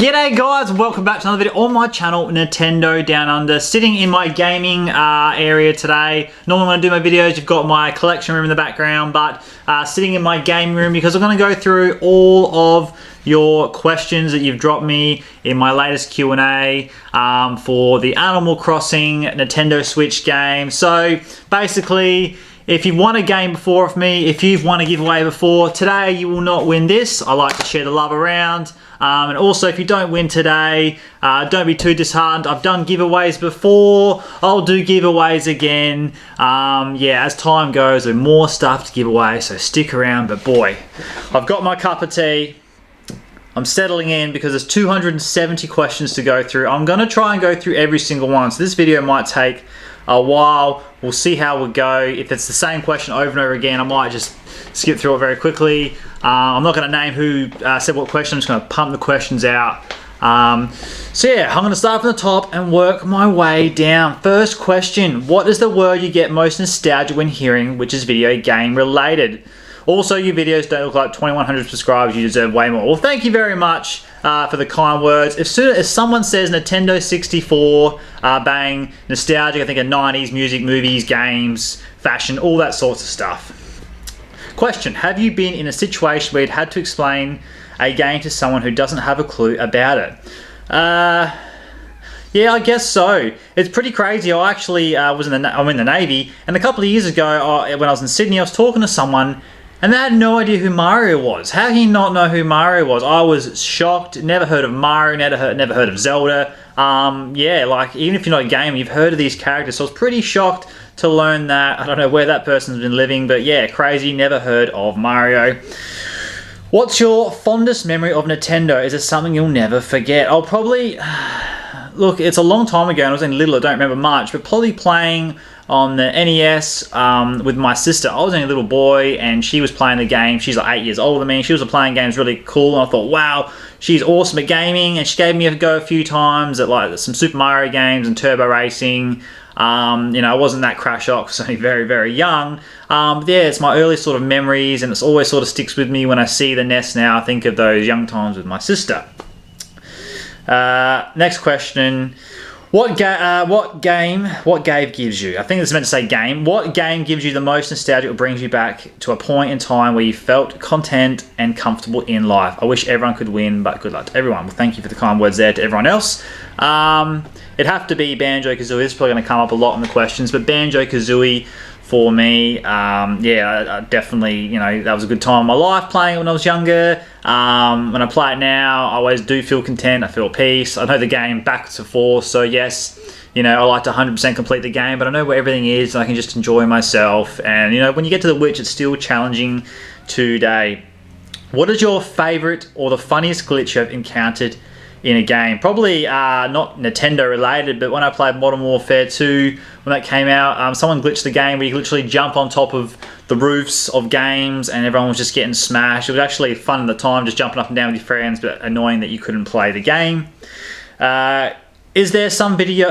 G'day guys, welcome back to another video on my channel, Nintendo Down Under. Sitting in my gaming area today. Normally when I do my videos, you've got my collection room in the background, but sitting in my gaming room because I'm going to go through all of your questions that you've dropped me in my latest Q&A for the Animal Crossing Nintendo Switch game. So basically, if you've won a game before of me, if you've won a giveaway before, today you will not win this. I like to share the love around. And also, if you don't win today, don't be too disheartened. I've done giveaways before. I'll do giveaways again. Yeah, as time goes, there's more stuff to give away, so stick around. But boy, I've got my cup of tea. I'm settling in because there's 270 questions to go through. I'm going to try and go through every single one. So this video might take a while. We'll see how we go. If it's the same question over and over again, I might just skip through it very quickly. I'm not going to name who said what question. I'm just going to pump the questions out. So yeah, I'm going to start from the top and work my way down. First question: what is the word you get most nostalgia when hearing, which is video game related? Also, your videos don't look like 2100 subscribers. You deserve way more. Well, thank you very much for the kind words. As soon as someone says Nintendo 64, bang, nostalgic, I think of 90s music, movies, games, fashion, all that sorts of stuff. Question: have you been in a situation where you'd had to explain a game to someone who doesn't have a clue about it? Yeah, I guess so. It's pretty crazy. I actually I'm in the Navy, and a couple of years ago, when I was in Sydney, I was talking to someone, and they had no idea who Mario was. How can you not know who Mario was? I was shocked. Never heard of Mario. Never heard of Zelda. Yeah, like even if you're not a gamer, you've heard of these characters. So I was pretty shocked to learn that. I don't know where that person's been living, but yeah, crazy. Never heard of Mario. What's your fondest memory of Nintendo? Is it something you'll never forget? I'll probably... Look, it's a long time ago and I was in little, I don't remember much, but probably playing on the NES with my sister. I was only a little boy and she was playing the game. She's like 8 years older than me. She was playing games really cool and I thought, wow, she's awesome at gaming, and she gave me a go a few times at like some Super Mario games and Turbo Racing. You know, I wasn't that crash shocked, I was only very, very young. But yeah, it's my early sort of memories, and it's always sort of sticks with me when I see the NES now. I think of those young times with my sister. Next question: what game gives you? I think it's meant to say game. What game gives you the most nostalgia or brings you back to a point in time where you felt content and comfortable in life? I wish everyone could win, but good luck to everyone. Well, thank you for the kind words there to everyone else. It'd have to be Banjo-Kazooie. It's probably going to come up a lot in the questions, but Banjo-Kazooie for me, yeah, I definitely, you know, that was a good time in my life playing it when I was younger. When I play it now, I always do feel content, I feel peace. I know the game back to forth, so yes, you know, I like to 100% complete the game, but I know where everything is and I can just enjoy myself. And, you know, when you get to the Witch, it's still challenging today. What is your favourite or the funniest glitch you've encountered in a game? Probably not Nintendo related, but when I played Modern Warfare 2, when that came out, someone glitched the game where you could literally jump on top of the roofs of games and everyone was just getting smashed. It was actually fun at the time, just jumping up and down with your friends, but annoying that you couldn't play the game. Is there some video,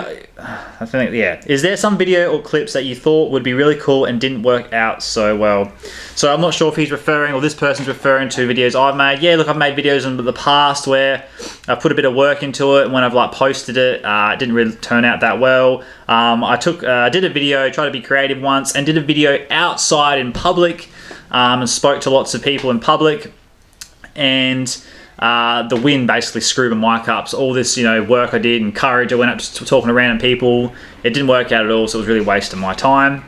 is there some video or clips that you thought would be really cool and didn't work out so well? So I'm not sure if he's referring, or this person's referring to videos I've made. Yeah, look, I've made videos in the past where I've put a bit of work into it, and when I've like posted it, it didn't really turn out that well. I did a video, tried to be creative once, and did a video outside in public, and spoke to lots of people in public, and the wind basically screwed my mic up. So all this, you know, work I did and courage, I went up to talking to random people. It didn't work out at all, so it was really a waste of my time.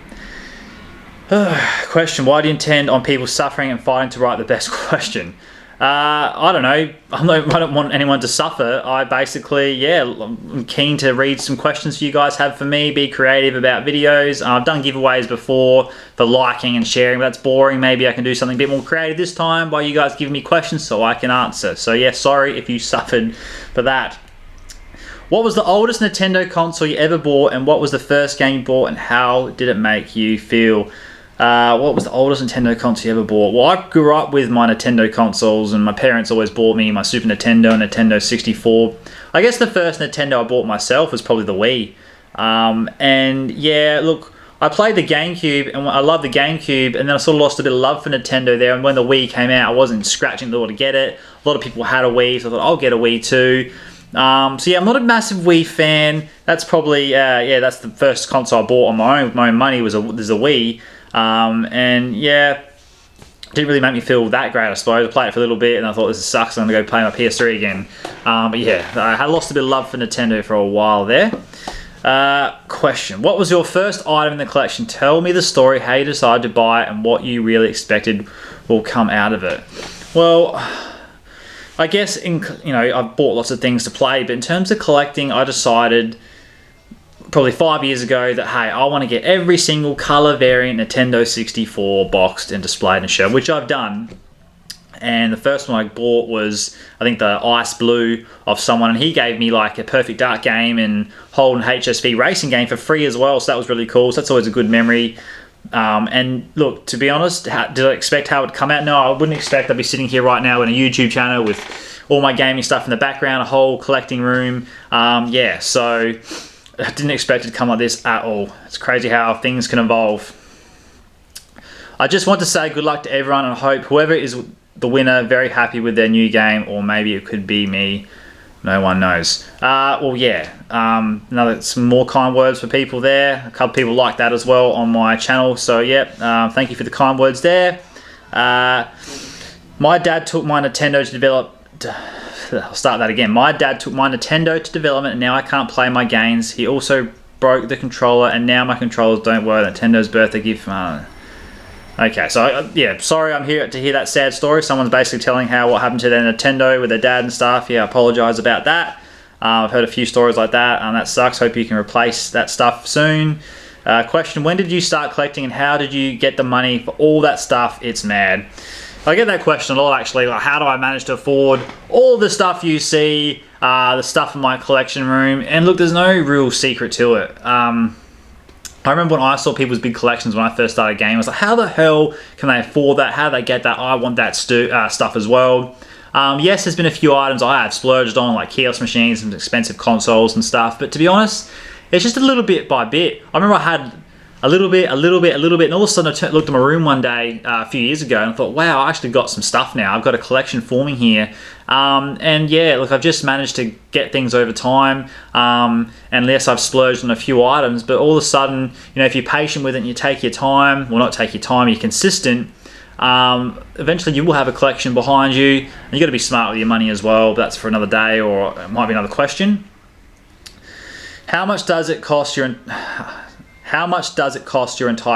Question: why do you intend on people suffering and fighting to write the best question? I don't know. I don't want anyone to suffer. I basically, yeah, I'm keen to read some questions you guys have for me, be creative about videos. I've done giveaways before for liking and sharing, but that's boring. Maybe I can do something a bit more creative this time by you guys giving me questions so I can answer. So yeah, sorry if you suffered for that. What was the oldest Nintendo console you ever bought, and what was the first game you bought, and how did it make you feel? What was the oldest Nintendo console you ever bought? Well, I grew up with my Nintendo consoles, and my parents always bought me my Super Nintendo and Nintendo 64. I guess the first Nintendo I bought myself was probably the Wii. And yeah, look, I played the GameCube, and I love the GameCube, and then I sort of lost a bit of love for Nintendo there. And when the Wii came out, I wasn't scratching the door to get it. A lot of people had a Wii, so I thought I'll get a Wii too. So yeah, I'm not a massive Wii fan. That's probably that's the first console I bought on my own money was a Wii. And yeah, didn't really make me feel that great, I suppose. I played it for a little bit, and I thought this sucks. So I'm gonna go play my PS3 again. But yeah, I had lost a bit of love for Nintendo for a while there. Question: what was your first item in the collection? Tell me the story, how you decided to buy it, and what you really expected will come out of it. Well, I guess I've bought lots of things to play, but in terms of collecting, I decided probably 5 years ago that hey, I want to get every single color variant Nintendo 64 boxed and displayed and shelved, which I've done. And the first one I bought was, I think, the Ice Blue of someone, and he gave me like a Perfect Dark game and Holden HSV racing game for free as well, so that was really cool. So that's always a good memory. And look, to be honest, did I expect how it would come out? No, I wouldn't expect I'd be sitting here right now in a YouTube channel with all my gaming stuff in the background, a whole collecting room. Yeah, so I didn't expect it to come like this at all. It's crazy how things can evolve. I just want to say good luck to everyone, and I hope whoever is the winner very happy with their new game, or maybe it could be me. No one knows. Well, yeah. Some more kind words for people there. A couple people like that as well on my channel. So yeah, thank you for the kind words there. My dad took my Nintendo to develop. I'll start that again. My dad took my Nintendo to development, and now I can't play my games. He also broke the controller, and now my controllers don't work. Nintendo's birthday gift. Okay, so yeah, sorry I'm here to hear that sad story. Someone's basically telling what happened to their Nintendo with their dad and stuff. Yeah, I apologise about that. I've heard a few stories like that, and that sucks. Hope you can replace that stuff soon. Question: when did you start collecting, and how did you get the money for all that stuff? It's mad. I get that question a lot, actually. Like, how do I manage to afford all the stuff you see, the stuff in my collection room? And look, there's no real secret to it. I remember when I saw people's big collections when I first started gaming, I was like, how the hell can they afford that? How do they get that? I want that stuff as well. Yes, there's been a few items I have splurged on, like kiosk machines and expensive consoles and stuff. But to be honest, it's just a little bit by bit. I remember I had a little bit, and all of a sudden I looked at my room one day a few years ago and I thought, wow, I actually got some stuff now. I've got a collection forming here. And yeah, look, I've just managed to get things over time. And yes, I've splurged on a few items, but all of a sudden, if you're patient with it and you take your time, well, not take your time, you're consistent, eventually you will have a collection behind you. And you got to be smart with your money as well, but that's for another day, or it might be another question. How much does it cost your entire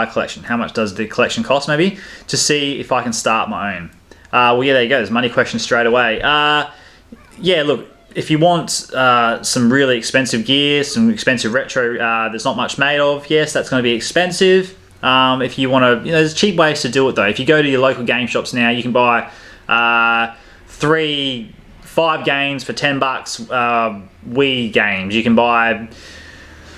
collection? How much does the collection cost, maybe, to see if I can start my own? Well, yeah, there you go. There's money question straight away. Yeah, look, if you want some really expensive gear, some expensive retro there's not much made of, yes, that's going to be expensive. If you want to, there's cheap ways to do it, though. If you go to your local game shops now, you can buy 5 games for $10, Wii games. You can buy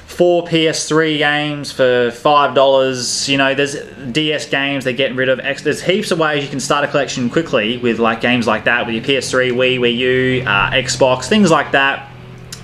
4 PS3 games for $5. There's DS games they're getting rid of. There's heaps of ways you can start a collection quickly with like games like that, with your PS3, Wii U, Xbox, things like that.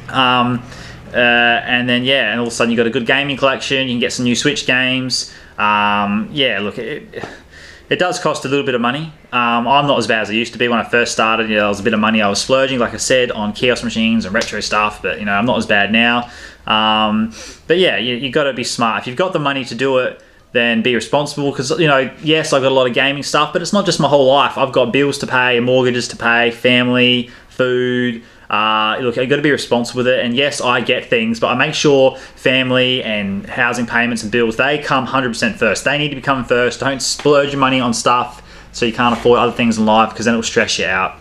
And then yeah, and all of a sudden you've got a good gaming collection. You can get some new Switch games. Yeah, look, it does cost a little bit of money. I'm not as bad as I used to be when I first started. There was a bit of money I was splurging, like I said, on kiosk machines and retro stuff, but I'm not as bad now. But yeah, you got to be smart. If you've got the money to do it, then be responsible, because yes, I've got a lot of gaming stuff, but it's not just my whole life. I've got bills to pay, mortgages to pay, family, food. Look, I've got to be responsible with it. And yes, I get things, but I make sure family and housing payments and bills, they come 100% first. They need to be coming first. Don't splurge your money on stuff so you can't afford other things in life, because then it will stress you out.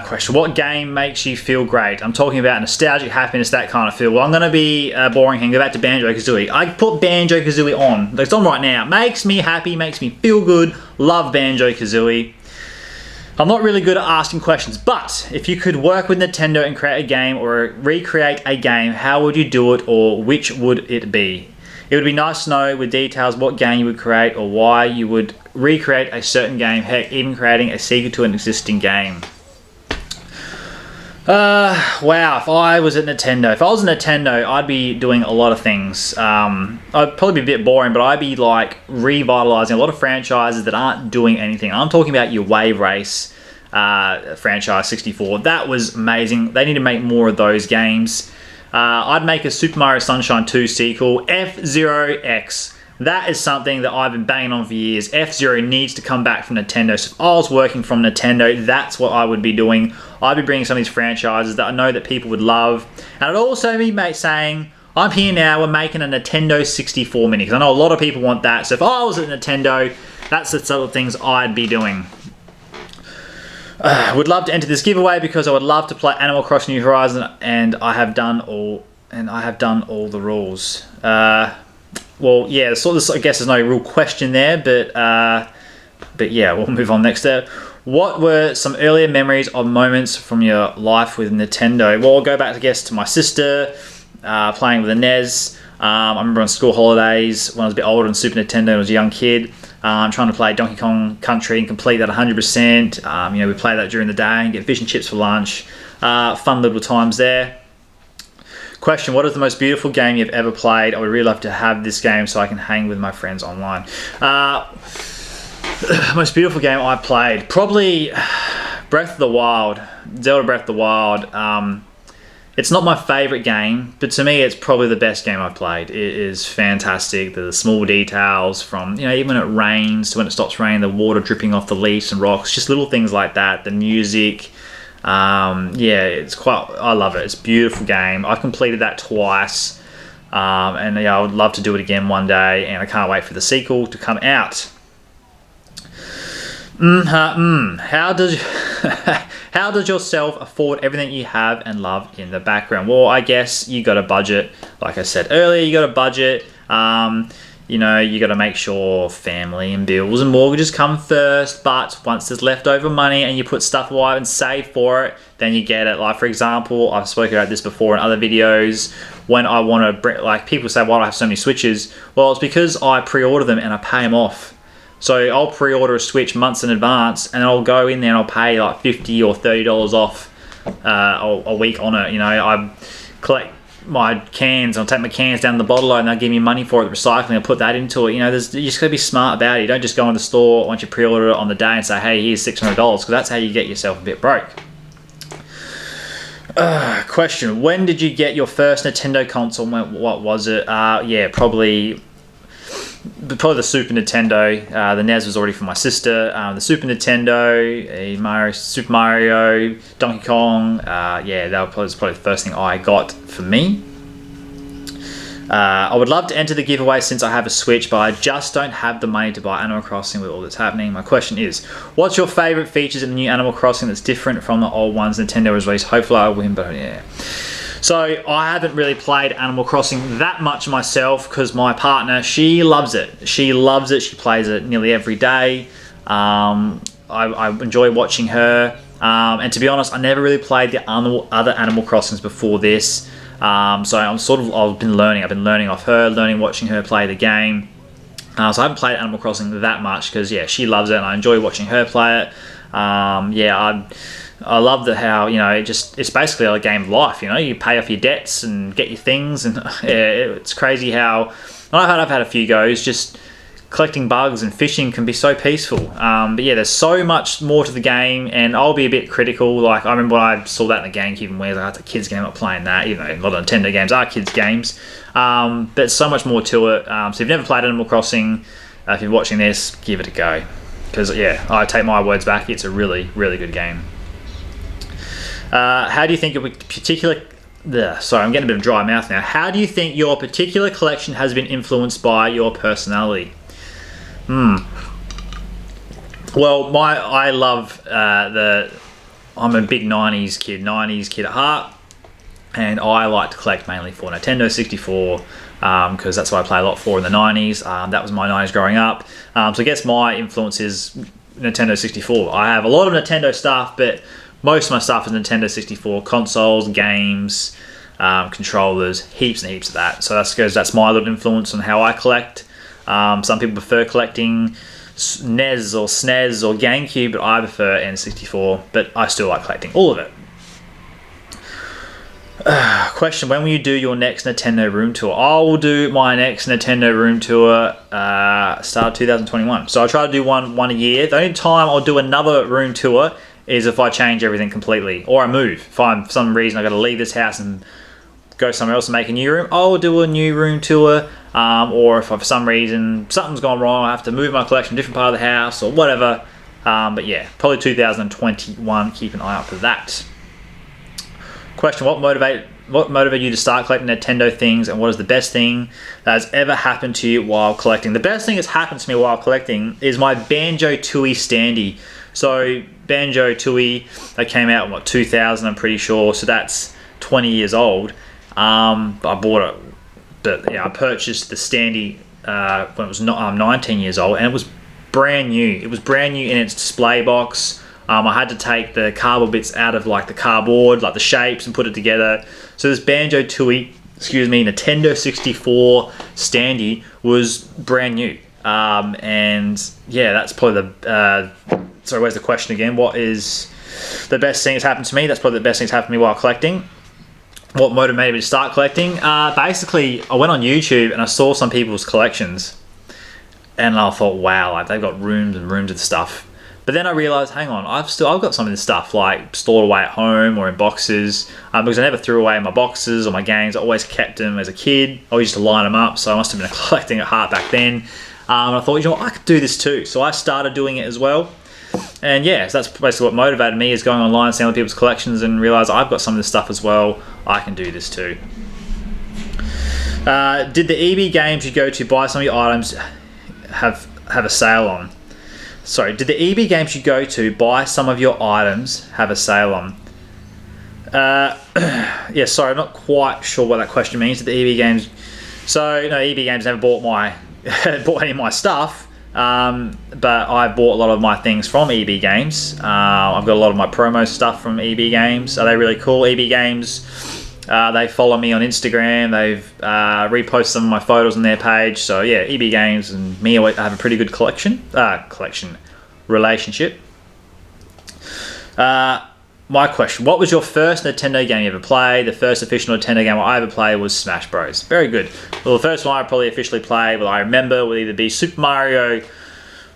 Question: what game makes you feel great? I'm talking about nostalgic happiness, that kind of feel. Well, I'm going to be boring here and go back to Banjo-Kazooie. I put Banjo-Kazooie on. It's on right now. Makes me happy, makes me feel good. Love Banjo-Kazooie. I'm not really good at asking questions, but if you could work with Nintendo and create a game or recreate a game, how would you do it, or which would it be? It would be nice to know with details what game you would create or why you would recreate a certain game, heck, even creating a sequel to an existing game. Wow, if I was at Nintendo, I'd be doing a lot of things. I'd probably be a bit boring, but I'd be like revitalizing a lot of franchises that aren't doing anything. I'm talking about your Wave Race franchise 64. That was amazing. They need to make more of those games. I'd make a Super Mario Sunshine 2 sequel, F-Zero X. That is something that I've been banging on for years. F-Zero needs to come back from Nintendo. So if I was working from Nintendo, that's what I would be doing. I'd be bringing some of these franchises that I know that people would love. And I'd also be saying, I'm here now, we're making a Nintendo 64 mini. Because I know a lot of people want that. So if I was at Nintendo, that's the sort of things I'd be doing. Would love to enter this giveaway because I would love to play Animal Crossing New Horizons, and I have done all the rules. Well, yeah, so I guess there's no real question there, but yeah, we'll move on next. What were some earlier memories or moments from your life with Nintendo? Well, I'll go back, I guess, to my sister playing with the NES. I remember on school holidays when I was a bit older on Super Nintendo and I was a young kid, trying to play Donkey Kong Country and complete that 100%. We play that during the day and get fish and chips for lunch. Fun little times there. Question, what is the most beautiful game you've ever played? I would really love to have this game so I can hang with my friends online. Most beautiful game I've played, probably Breath of the Wild, Zelda Breath of the Wild. It's not my favourite game, but to me it's probably the best game I've played. It is fantastic. The small details from, even when it rains to when it stops raining, the water dripping off the leaves and rocks, just little things like that, the music. I love it. It's a beautiful game. I completed that twice, and I would love to do it again one day, and I can't wait for the sequel to come out. How does yourself afford everything you have and love in the background? Well, I guess you got a budget. Like I said earlier, you got a budget. You got to make sure family and bills and mortgages come first. But once there's leftover money and you put stuff away and save for it, then you get it. Like, for example, I've spoken about this before in other videos. When I want to bring, like, people say, why do I have so many Switches? Well, it's because I pre-order them and I pay them off. So I'll pre-order a Switch months in advance and I'll go in there and I'll pay like $50 or $30 off a week on it. I collect my cans, I'll take my cans down to the bottler and they'll give me money for it, the recycling, I'll put that into it. You just got to be smart about it. You don't just go in the store once you pre-order it on the day and say, hey, here's $600, because that's how you get yourself a bit broke. Question, when did you get your first Nintendo console? What was it? Probably the Super Nintendo. The NES was already for my sister. The Super Nintendo, Super Mario, Donkey Kong. That was probably the first thing I got for me. I would love to enter the giveaway since I have a Switch, but I just don't have the money to buy Animal Crossing with all that's happening. My question is, what's your favourite features in the new Animal Crossing that's different from the old ones Nintendo has released? Hopefully I win, but yeah. So I haven't really played Animal Crossing that much myself because my partner, she loves it. She loves it. She plays it nearly every day. I enjoy watching her. And to be honest, I never really played the other Animal Crossings before this. So I've been learning off her, watching her play the game. So I haven't played Animal Crossing that much because, she loves it and I enjoy watching her play it. I love how it's basically a game of life. You pay off your debts and get your things, and it's crazy how I've had a few goes. Just collecting bugs and fishing can be so peaceful. There's so much more to the game, and I'll be a bit critical. Like, I remember when I saw that in the GameCube and where that's a kids game, I'm not playing that. Even though a lot of Nintendo games are kids games, but there's so much more to it. So if you've never played Animal Crossing, if you're watching this, give it a go. Because I take my words back. It's a really, really good game. How do you think a particular... Sorry, I'm getting a bit of dry mouth now. How do you think your particular collection has been influenced by your personality? Well, I love I'm a big 90s kid at heart, and I like to collect mainly for Nintendo 64, because that's what I play a lot for in the 90s. That was my 90s growing up. So I guess my influence is Nintendo 64. I have a lot of Nintendo stuff, but most of my stuff is Nintendo 64 consoles, games, controllers, heaps and heaps of that. So that's my little influence on how I collect. Some people prefer collecting NES or SNES or GameCube, but I prefer N64. But I still like collecting all of it. Question: when will you do your next Nintendo room tour? I will do my next Nintendo room tour start of 2021. So I try to do one a year. The only time I'll do another room tour is if I change everything completely or I move. If I'm for some reason I got to leave this house and go somewhere else and make a new room, I'll do a new room tour. Or if for some reason something's gone wrong, I have to move my collection to a different part of the house or whatever. But yeah, probably 2021. Keep an eye out for that. Question: what motivated you to start collecting Nintendo things, and what is the best thing that has ever happened to you while collecting? The best thing that's happened to me while collecting is my Banjo-Tooie standee. So Banjo-Tooie, that came out in 2000, I'm pretty sure. So that's 20 years old. I bought it, but yeah, I purchased the standee when it was 19 years old, and it was brand new. It was brand new in its display box. I had to take the cardboard bits out of like the cardboard, like the shapes, and put it together. So this Banjo-Tooie, Nintendo 64 standee was brand new. And yeah, that's probably the. Sorry, where's the question again? What is the best thing that's happened to me? That's probably the best thing that's happened to me while collecting. What motivated me to start collecting? Basically, I went on YouTube and I saw some people's collections, and I thought, wow, like they've got rooms and rooms of stuff. But then I realised, hang on, I've got some of this stuff like stored away at home or in boxes, because I never threw away my boxes or my games. I always kept them as a kid. I always used to line them up, so I must have been collecting at heart back then. And I thought, you know what, I could do this too. So I started doing it as well. And yeah, so that's basically what motivated me, is going online, seeing other people's collections and realise I've got some of this stuff as well. I can do this too. Did the EB games you go to buy some of your items have a sale on? Sorry, did the EB games you go to buy some of your items have a sale on? Yeah, sorry, I'm not quite sure what that question means. Did the EB games... So, no, EB games never bought any of my stuff, but I bought a lot of my things from EB games. I've got a lot of my promo stuff from EB games. Are they really cool? EB games, they follow me on Instagram. They've reposted some of my photos on their page. So yeah, EB games and me have a pretty good relationship. My question: what was your first Nintendo game you ever played? The first official Nintendo game I ever played was Smash Bros. Very good. Well, the first one I probably officially played, I remember, would either be Super Mario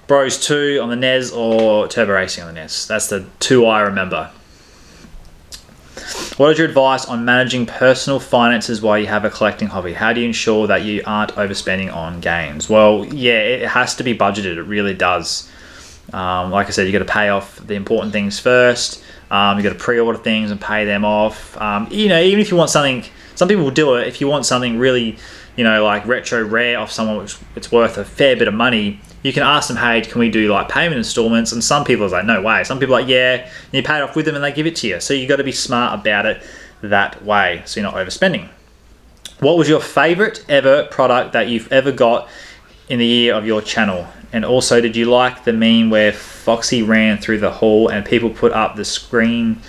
Bros 2 on the NES or Turbo Racing on the NES. That's the two I remember. What is your advice on managing personal finances while you have a collecting hobby? How do you ensure that you aren't overspending on games? Well, yeah, it has to be budgeted. It really does. Like I said, you got to pay off the important things first. You got to pre-order things and pay them off. Even if you want something, some people will do it. If you want something really, like retro rare off someone, which it's worth a fair bit of money, you can ask them, hey, can we do like payment installments? And some people are like, no way. Some people are like, yeah, and you pay it off with them and they give it to you. So you got to be smart about it that way, so you're not overspending. What was your favorite ever product that you've ever got in the year of your channel? And also, did you like the meme where Foxy ran through the hall and people put up the screen,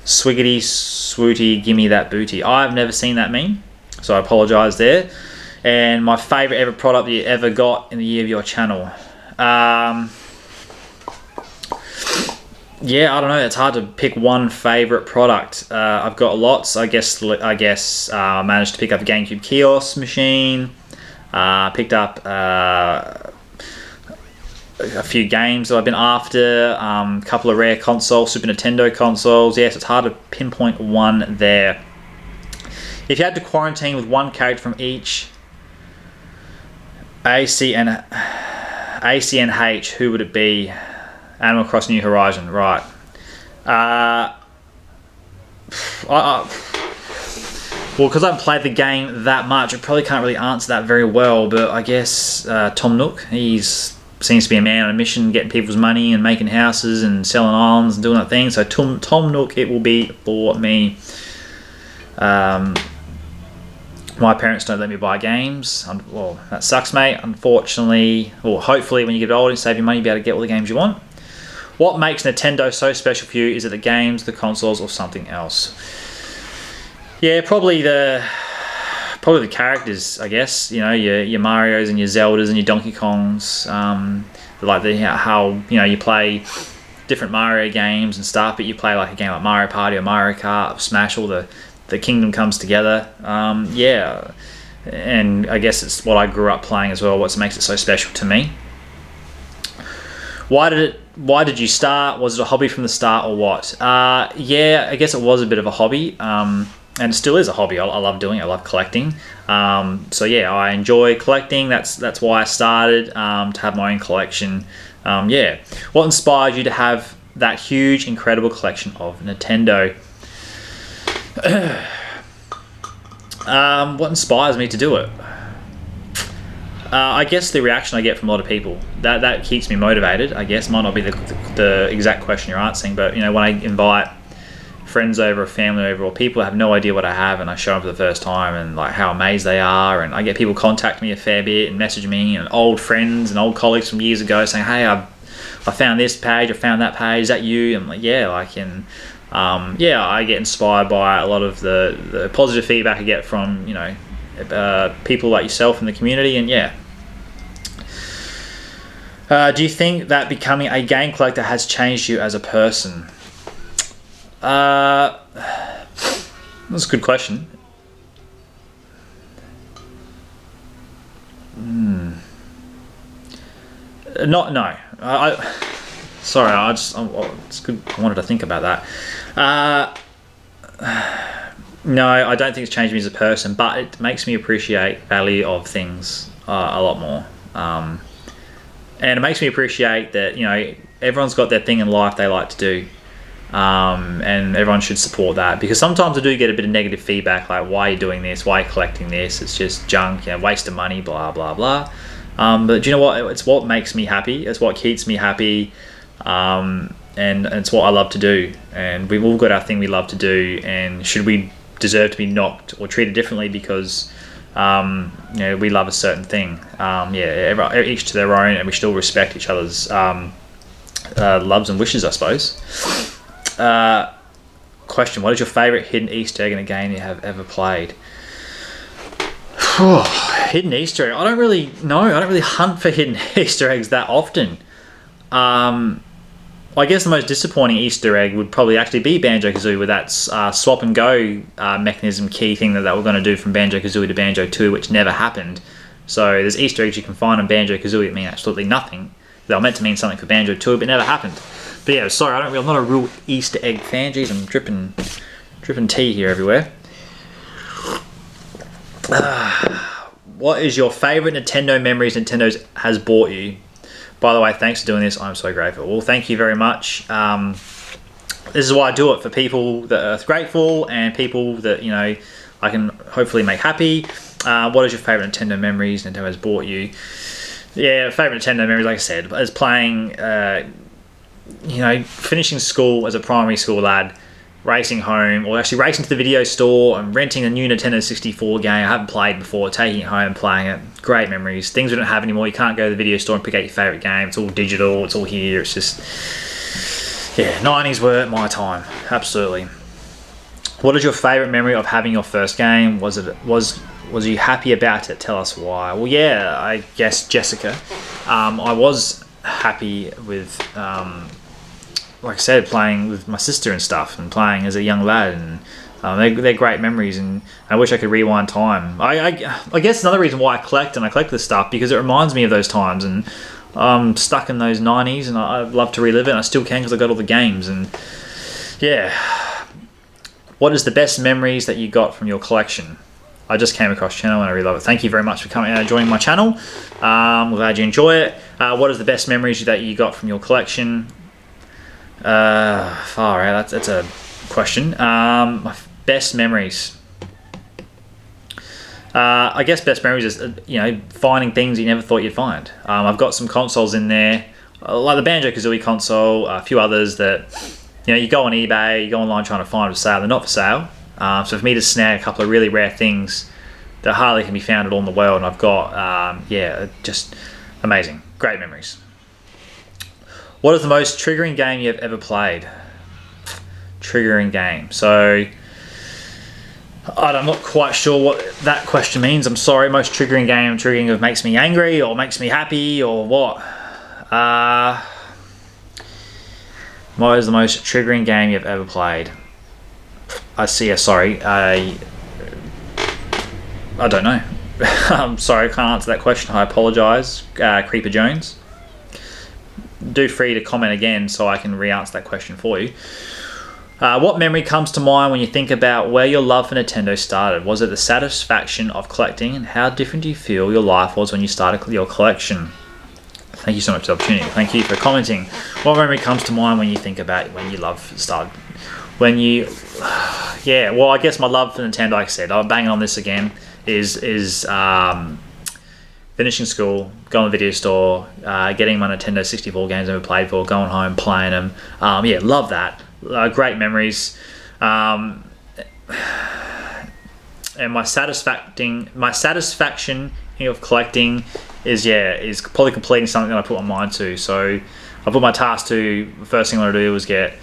swiggity, swooty, gimme that booty? I've never seen that meme, so I apologize there. And my favorite ever product that you ever got in the year of your channel? Yeah, I don't know. It's hard to pick one favorite product. I've got lots. I guess I managed to pick up a GameCube kiosk machine. Picked up a few games that I've been after. A couple of rare consoles, Super Nintendo consoles. Yes, it's hard to pinpoint one there. If you had to quarantine with one character from each AC and H, who would it be? Animal Crossing New Horizon, right. Well, because I haven't played the game that much, I probably can't really answer that very well, but I guess Tom Nook, seems to be a man on a mission, getting people's money and making houses and selling islands and doing that thing. So Tom Nook, it will be for me. My parents don't let me buy games. Well, that sucks, mate. Unfortunately, or hopefully when you get older and save your money, you'll be able to get all the games you want. What makes Nintendo so special for you? Is it the games, the consoles, or something else? Yeah, probably the characters, I guess. Your Marios and your Zeldas and your Donkey Kongs. How you play different Mario games and stuff, but you play like a game like Mario Party or Mario Kart or Smash, all the the kingdom comes together. Yeah, and I guess it's what I grew up playing as well. What makes it so special to me. Why did you start? Was it a hobby from the start or what? Yeah, I guess it was a bit of a hobby, and it still is a hobby. I love doing it. I love collecting. So yeah, I enjoy collecting. That's why I started to have my own collection. Yeah, what inspired you to have that huge, incredible collection of Nintendo? What inspires me to do it? I guess the reaction I get from a lot of people that keeps me motivated. I guess might not be the exact question you're answering, but you know, when I invite friends over, or family over, or people have no idea what I have, and I show them for the first time, and like how amazed they are, and I get people contact me a fair bit and message me, and old friends and old colleagues from years ago saying, "Hey, I found this page, I found that page. Is that you?" I'm like, "Yeah," yeah, I get inspired by a lot of the positive feedback I get from, you know, people like yourself in the community, and yeah. Do you think that becoming a game collector has changed you as a person? That's a good question. No. Sorry, it's good. I wanted to think about that. No, I don't think it's changed me as a person, but it makes me appreciate value of things a lot more. And it makes me appreciate that, you know, everyone's got their thing in life they like to do. And everyone should support that, because sometimes I do get a bit of negative feedback, like, why are you doing this? Why are you collecting this? It's just junk, you know, waste of money, blah, blah, blah. But do you know what? It's what makes me happy. It's what keeps me happy. And it's what I love to do. And we've all got our thing we love to do. And should we deserve to be knocked or treated differently because you know, we love a certain thing? Yeah, each to their own, and we still respect each other's loves and wishes, I suppose. Question: what is your favorite hidden Easter egg in a game you have ever played? Hidden Easter egg. I don't really know. I don't really hunt for hidden Easter eggs that often. I guess the most disappointing Easter egg would probably actually be Banjo-Kazooie, with that swap and go mechanism key thing that they were going to do from Banjo-Kazooie to Banjo 2, which never happened. So there's Easter eggs you can find on Banjo-Kazooie that mean absolutely nothing. They were meant to mean something for Banjo 2, but it never happened. But yeah, sorry, I'm not a real Easter egg fan. Jeez, I'm dripping tea here everywhere. What is your favourite Nintendo memories Nintendo has bought you? By the way, thanks for doing this. I'm so grateful. Well, thank you very much. This is why I do it, for people that are grateful and people that, you know, I can hopefully make happy. What is your favourite Nintendo memories Nintendo has bought you? Yeah, favourite Nintendo memories, like I said, is playing, you know, finishing school as a primary school lad, racing home, or actually racing to the video store and renting a new Nintendo 64 game I haven't played before, taking it home and playing it. Great memories. Things we don't have anymore. You can't go to the video store and pick out your favourite game. It's all digital. It's all here. It's just, yeah, 90s were my time. Absolutely. What is your favourite memory of having your first game? Was you happy about it? Tell us why. Well, yeah, I guess Jessica. I was happy with, like I said, playing with my sister and stuff, and playing as a young lad, and they're great memories, and I wish I could rewind time. I guess another reason why I collect this stuff, because it reminds me of those times, and I'm stuck in those 90s, and I'd love to relive it, and I still can because I got all the games. And yeah, what is the best memories that you got from your collection? I just came across your channel and I really love it. Thank you very much for coming and joining my channel. I'm glad you enjoy it. What is the best memories that you got from your collection? Far out. That's a question. My best memories. I guess best memories is, you know, finding things you never thought you'd find. I've got some consoles in there, like the Banjo-Kazooie console, a few others that, you know, you go on eBay, you go online trying to find for sale. They're not for sale. So for me to snag a couple of really rare things that hardly can be found at all in the world, and I've got, yeah, just amazing. Great memories. What is the most triggering game you've ever played? Triggering game. So, I'm not quite sure what that question means. I'm sorry. Most triggering game, triggering of makes me angry or makes me happy or what? What is the most triggering game you've ever played? I see. Sorry, I don't know. I'm sorry, I can't answer that question. I apologise, Creeper Jones. Do free to comment again so I can re-answer that question for you. What memory comes to mind when you think about where your love for Nintendo started? Was it the satisfaction of collecting, and how different do you feel your life was when you started your collection? Thank you so much for the opportunity. Thank you for commenting. What memory comes to mind when you think about when your love started? When you, yeah, well, I guess my love for Nintendo, like I said, I'm banging on this again, is finishing school, going to the video store, getting my Nintendo 64 games I never played for, going home, playing them. Yeah, love that. Great memories. And my satisfaction of collecting is probably completing something that I put my mind to. So I put my task to, the first thing I want to do was get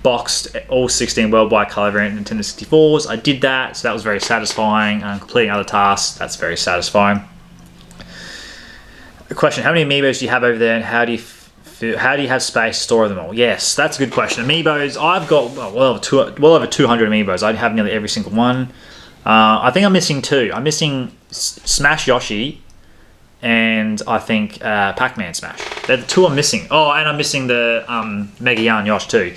boxed all 16 worldwide color variant Nintendo 64s. I did that, so that was very satisfying. Completing other tasks, that's very satisfying. The question: how many Amiibos do you have over there, and how do you have space to store them all? Yes, that's a good question. Amiibos, I've got well over 200 Amiibos. I have nearly every single one. I think I'm missing 2. I'm missing Smash Yoshi, and I think Pac-Man Smash. They're the 2 I'm missing. Oh, and I'm missing the Mega Yarn Yosh too.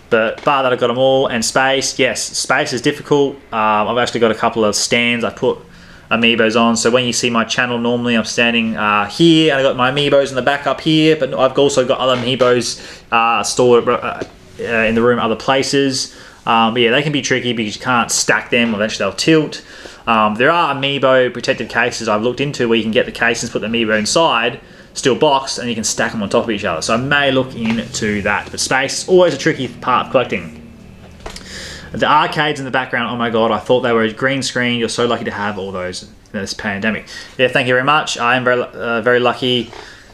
But bar that, I've got them all. And space, yes, space is difficult. I've actually got a couple of stands I put Amiibos on. So when you see my channel, normally I'm standing here, and I've got my Amiibos in the back up here, but I've also got other Amiibos stored in the room other places. But yeah, they can be tricky because you can't stack them. Eventually they'll tilt. There are Amiibo protective cases I've looked into where you can get the cases, put the Amiibo inside, still boxed, and you can stack them on top of each other. So I may look into that. But space is always a tricky part of collecting. The arcades in the background, oh my god, I thought they were a green screen. You're so lucky to have all those in this pandemic. Yeah, thank you very much. I am very lucky.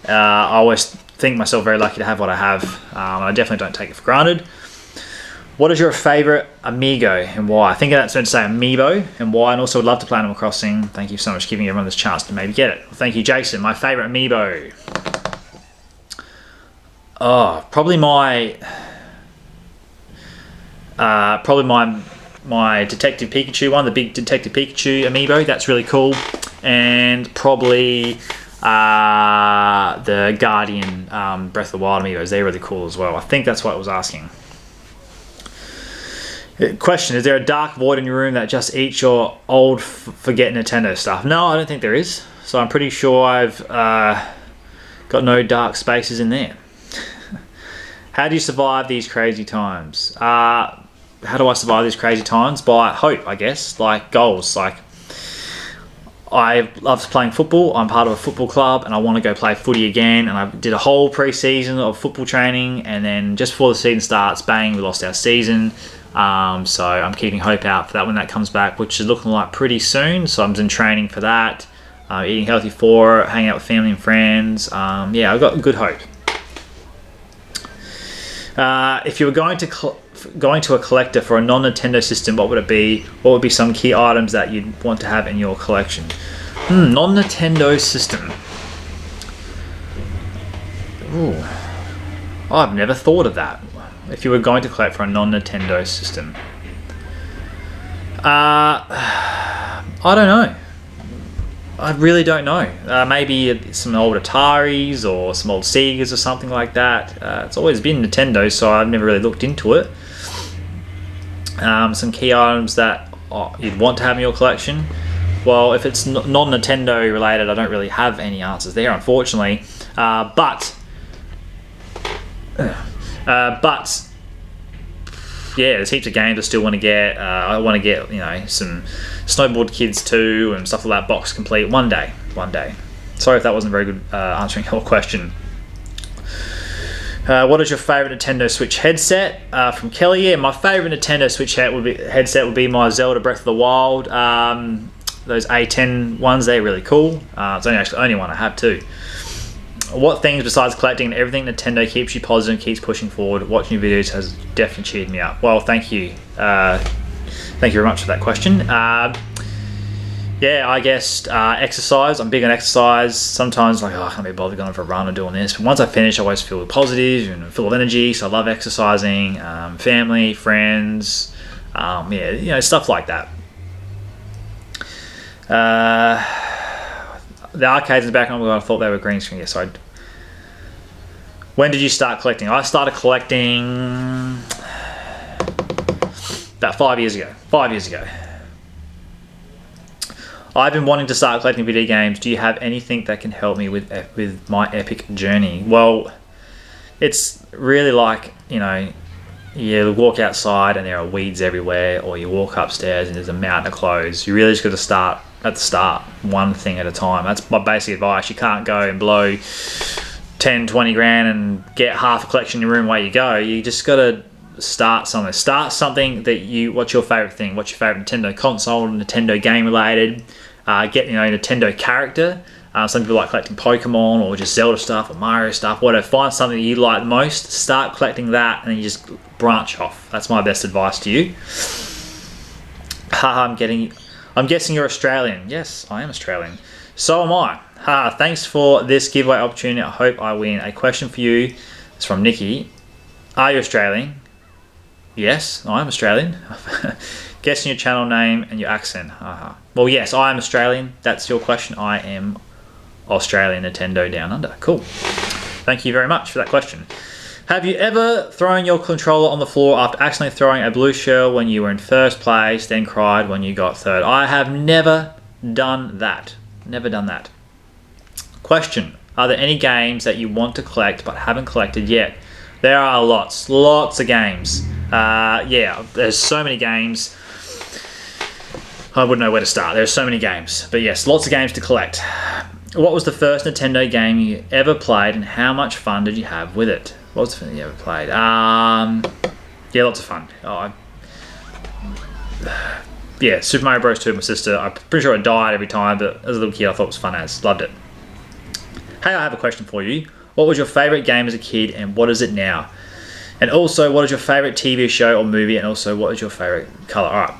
I always think myself very lucky to have what I have. I definitely don't take it for granted. What is your favourite Amiibo and why? I think that's meant to say Amiibo and why, and also would love to play Animal Crossing. Thank you so much for giving everyone this chance to maybe get it. Well, thank you, Jason. My favourite Amiibo. Oh, probably my Detective Pikachu one, the big Detective Pikachu Amiibo. That's really cool. And probably the Guardian Breath of the Wild Amiibos. They're really cool as well. I think that's what it was asking. Question: is there a dark void in your room that just eats your old forget Nintendo stuff? No, I don't think there is. So I'm pretty sure I've got no dark spaces in there. How do you survive these crazy times? How do I survive these crazy times? By hope, I guess. Like goals. Like, I love playing football. I'm part of a football club and I want to go play footy again. And I did a whole pre-season of football training, and then just before the season starts, bang, we lost our season. So I'm keeping hope out for that when that comes back, which is looking like pretty soon. So I'm in training for that, eating healthy for it, hanging out with family and friends. Yeah, I've got good hope. If you were going to a collector for a non-Nintendo system, what would it be? What would be some key items that you'd want to have in your collection? Non-Nintendo system. Ooh, I've never thought of that. If you were going to collect for a non-Nintendo system, I don't know. I really don't know. Maybe some old Ataris or some old Segas or something like that. It's always been Nintendo, so I've never really looked into it. Some key items that you'd want to have in your collection. Well, if it's non-Nintendo related, I don't really have any answers there, unfortunately. But yeah, there's heaps of games I still want to get. I want to get, some Snowboard Kids 2 and stuff like that, box complete one day. Sorry if that wasn't very good answering your question. What is your favourite Nintendo Switch headset? From Kelly. Yeah, my favourite Nintendo Switch headset would be my Zelda Breath of the Wild. Those A10 ones, they're really cool. It's actually the only one I have too. What things besides collecting and everything Nintendo keeps you positive and keeps pushing forward? Watching your videos has definitely cheered me up. Well, thank you. Thank you very much for that question. Yeah, I guess exercise. I'm big on exercise. Sometimes I can't be bothered going for a run or doing this. But once I finish, I always feel positive and full of energy. So I love exercising. Family, friends, Yeah, you know, stuff like that. The arcades in the background, I thought they were green screen. Yes, when did you start collecting? I started collecting about 5 years ago. 5 years ago. I've been wanting to start collecting video games. Do you have anything that can help me with my epic journey? Well, it's really like, you know, you walk outside and there are weeds everywhere, or you walk upstairs and there's a mountain of clothes. You really just got to start at the start, one thing at a time. That's my basic advice. You can't go and blow 10, 20 grand and get half a collection in your room while you go. You just got to start somewhere. Start something that what's your favorite thing? What's your favorite Nintendo console, Nintendo game related? Get, you know, Nintendo character. Some people like collecting Pokemon or just Zelda stuff or Mario stuff, whatever. Find something that you like the most, start collecting that, and then you just branch off. That's my best advice to you. I'm guessing you're Australian. Yes, I am Australian. So am I. Thanks for this giveaway opportunity. I hope I win. A question for you. It's from Nikki. Are you Australian? Yes, I am Australian. Guessing your channel name and your accent. Well, yes, I am Australian. That's your question. I am Australian Nintendo Down Under. Cool. Thank you very much for that question. Have you ever thrown your controller on the floor after accidentally throwing a blue shell when you were in first place, then cried when you got third? I have never done that. Never done that. Question. Are there any games that you want to collect but haven't collected yet? There are lots of games. Yeah, there's so many games. I wouldn't know where to start. There's so many games. But yes, lots of games to collect. What was the first Nintendo game you ever played and how much fun did you have with it? What was the first thing you ever played? Yeah, lots of fun. Yeah, Super Mario Bros. 2 with my sister. I'm pretty sure I died every time, but as a little kid I thought it was fun as. Loved it. Hey, I have a question for you. What was your favourite game as a kid and what is it now? And also, what is your favourite TV show or movie? And also, what is your favourite colour? Alright.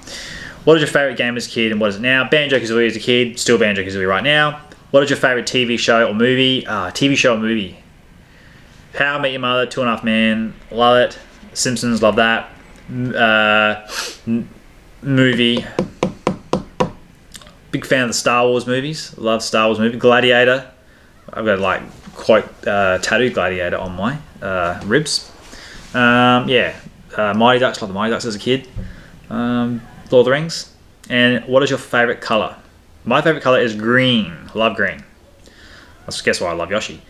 What is your favourite game as a kid and what is it now? Banjo-Kazooie as a kid, still Banjo-Kazooie right now. What is your favourite TV show or movie? TV show or movie. How I Met Your Mother, 2.5 Men, love it. Simpsons, love that. Movie. Big fan of the Star Wars movies. Love Star Wars movie. Gladiator. I've got like quite tattooed Gladiator on my ribs. Yeah. Mighty Ducks, love the Mighty Ducks as a kid. Lord of the Rings. And what is your favourite colour? My favourite colour is green. Love green. Let's guess why I love Yoshi.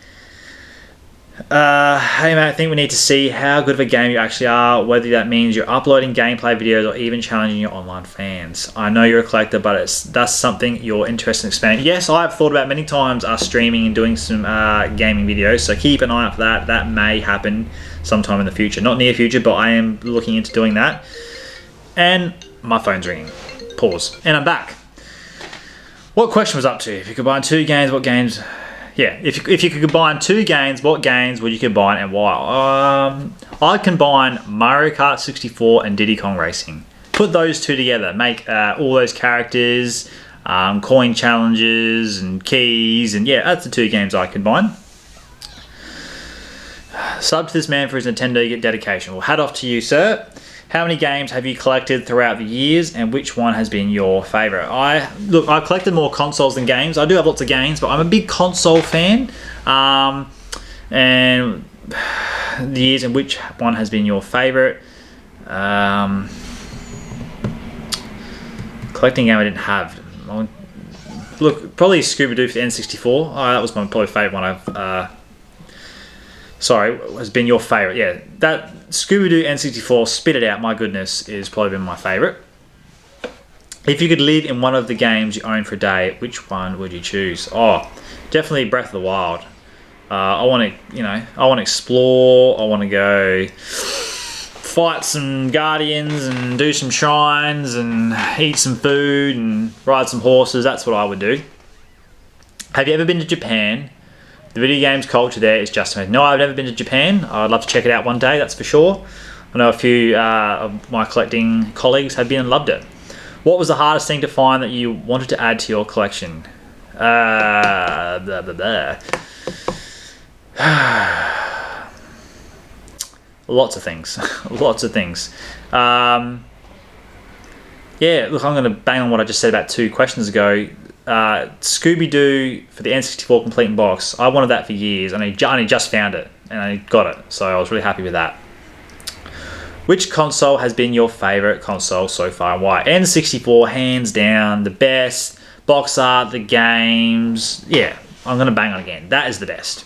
Hey mate, I think we need to see how good of a game you actually are, whether that means you're uploading gameplay videos or even challenging your online fans. I know you're a collector, but that's something you're interested in expanding. Yes, I've thought about many times streaming and doing some gaming videos, so keep an eye out for that. That may happen sometime in the future. Not near future, but I am looking into doing that. And my phone's ringing. Pause. And I'm back. What question was up to? If you combine two games, what games... Yeah, if you could combine two games, what games would you combine and why? I'd combine Mario Kart 64 and Diddy Kong Racing. Put those two together. Make all those characters, coin challenges and keys. And yeah, that's the two games I combine. Sub to this man for his Nintendo dedication. Well, hat off to you, sir. How many games have you collected throughout the years and which one has been your favourite? I've collected more consoles than games. I do have lots of games, but I'm a big console fan. And the years and which one has been your favourite? Collecting game I didn't have. Look, probably Scooby-Doo for the N64. That was my probably favourite one I've... Sorry, has been your favourite. Yeah, that Scooby-Doo N64, spit it out, my goodness, is probably been my favourite. If you could live in one of the games you own for a day, which one would you choose? Oh, definitely Breath of the Wild. I want to explore. I want to go fight some guardians and do some shrines and eat some food and ride some horses. That's what I would do. Have you ever been to Japan? The video games culture there is just amazing. No, I've never been to Japan. I'd love to check it out one day, that's for sure. I know a few of my collecting colleagues have been and loved it. What was the hardest thing to find that you wanted to add to your collection? Blah, blah, blah. Lots of things. Lots of things. yeah, look, I'm going to bang on what I just said about 2 questions ago. Scooby-Doo for the N64 complete in box. I wanted that for years, and I only just found it, and I got it, so I was really happy with that. Which console has been your favourite console so far, and why? N64, hands down, the best. Box art, the games. Yeah, I'm going to bang on again. That is the best.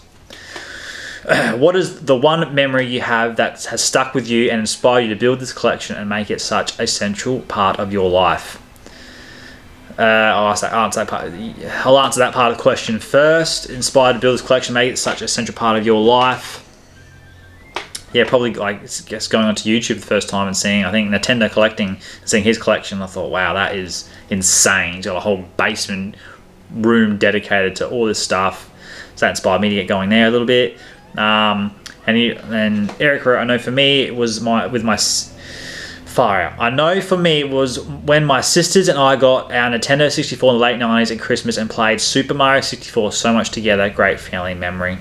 What is the one memory you have that has stuck with you and inspired you to build this collection and make it such a central part of your life? I'll answer that part of the question first. Inspired to build this collection, make it such a central part of your life. Yeah, probably like just going onto YouTube the first time and seeing, I think, Tendo collecting and seeing his collection. I thought, wow, that is insane. He's got a whole basement room dedicated to all this stuff. So that inspired me to get going there a little bit. And Eric wrote, I know for me it was I know for me it was when my sisters and I got our Nintendo 64 in the late 90s at Christmas and played Super Mario 64 so much together. Great family memory.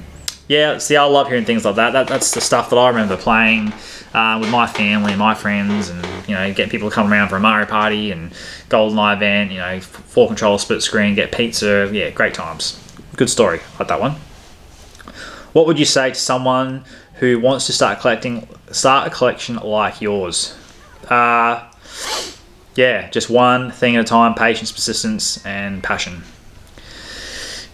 Yeah, see, I love hearing things like that. That's the stuff that I remember playing with my family and my friends, and getting people to come around for a Mario Party and GoldenEye event. 4-controller split screen, get pizza. Yeah, great times. Good story. Like that one. What would you say to someone who wants to start a collection like yours? Yeah, just one thing at a time. Patience, persistence, and passion.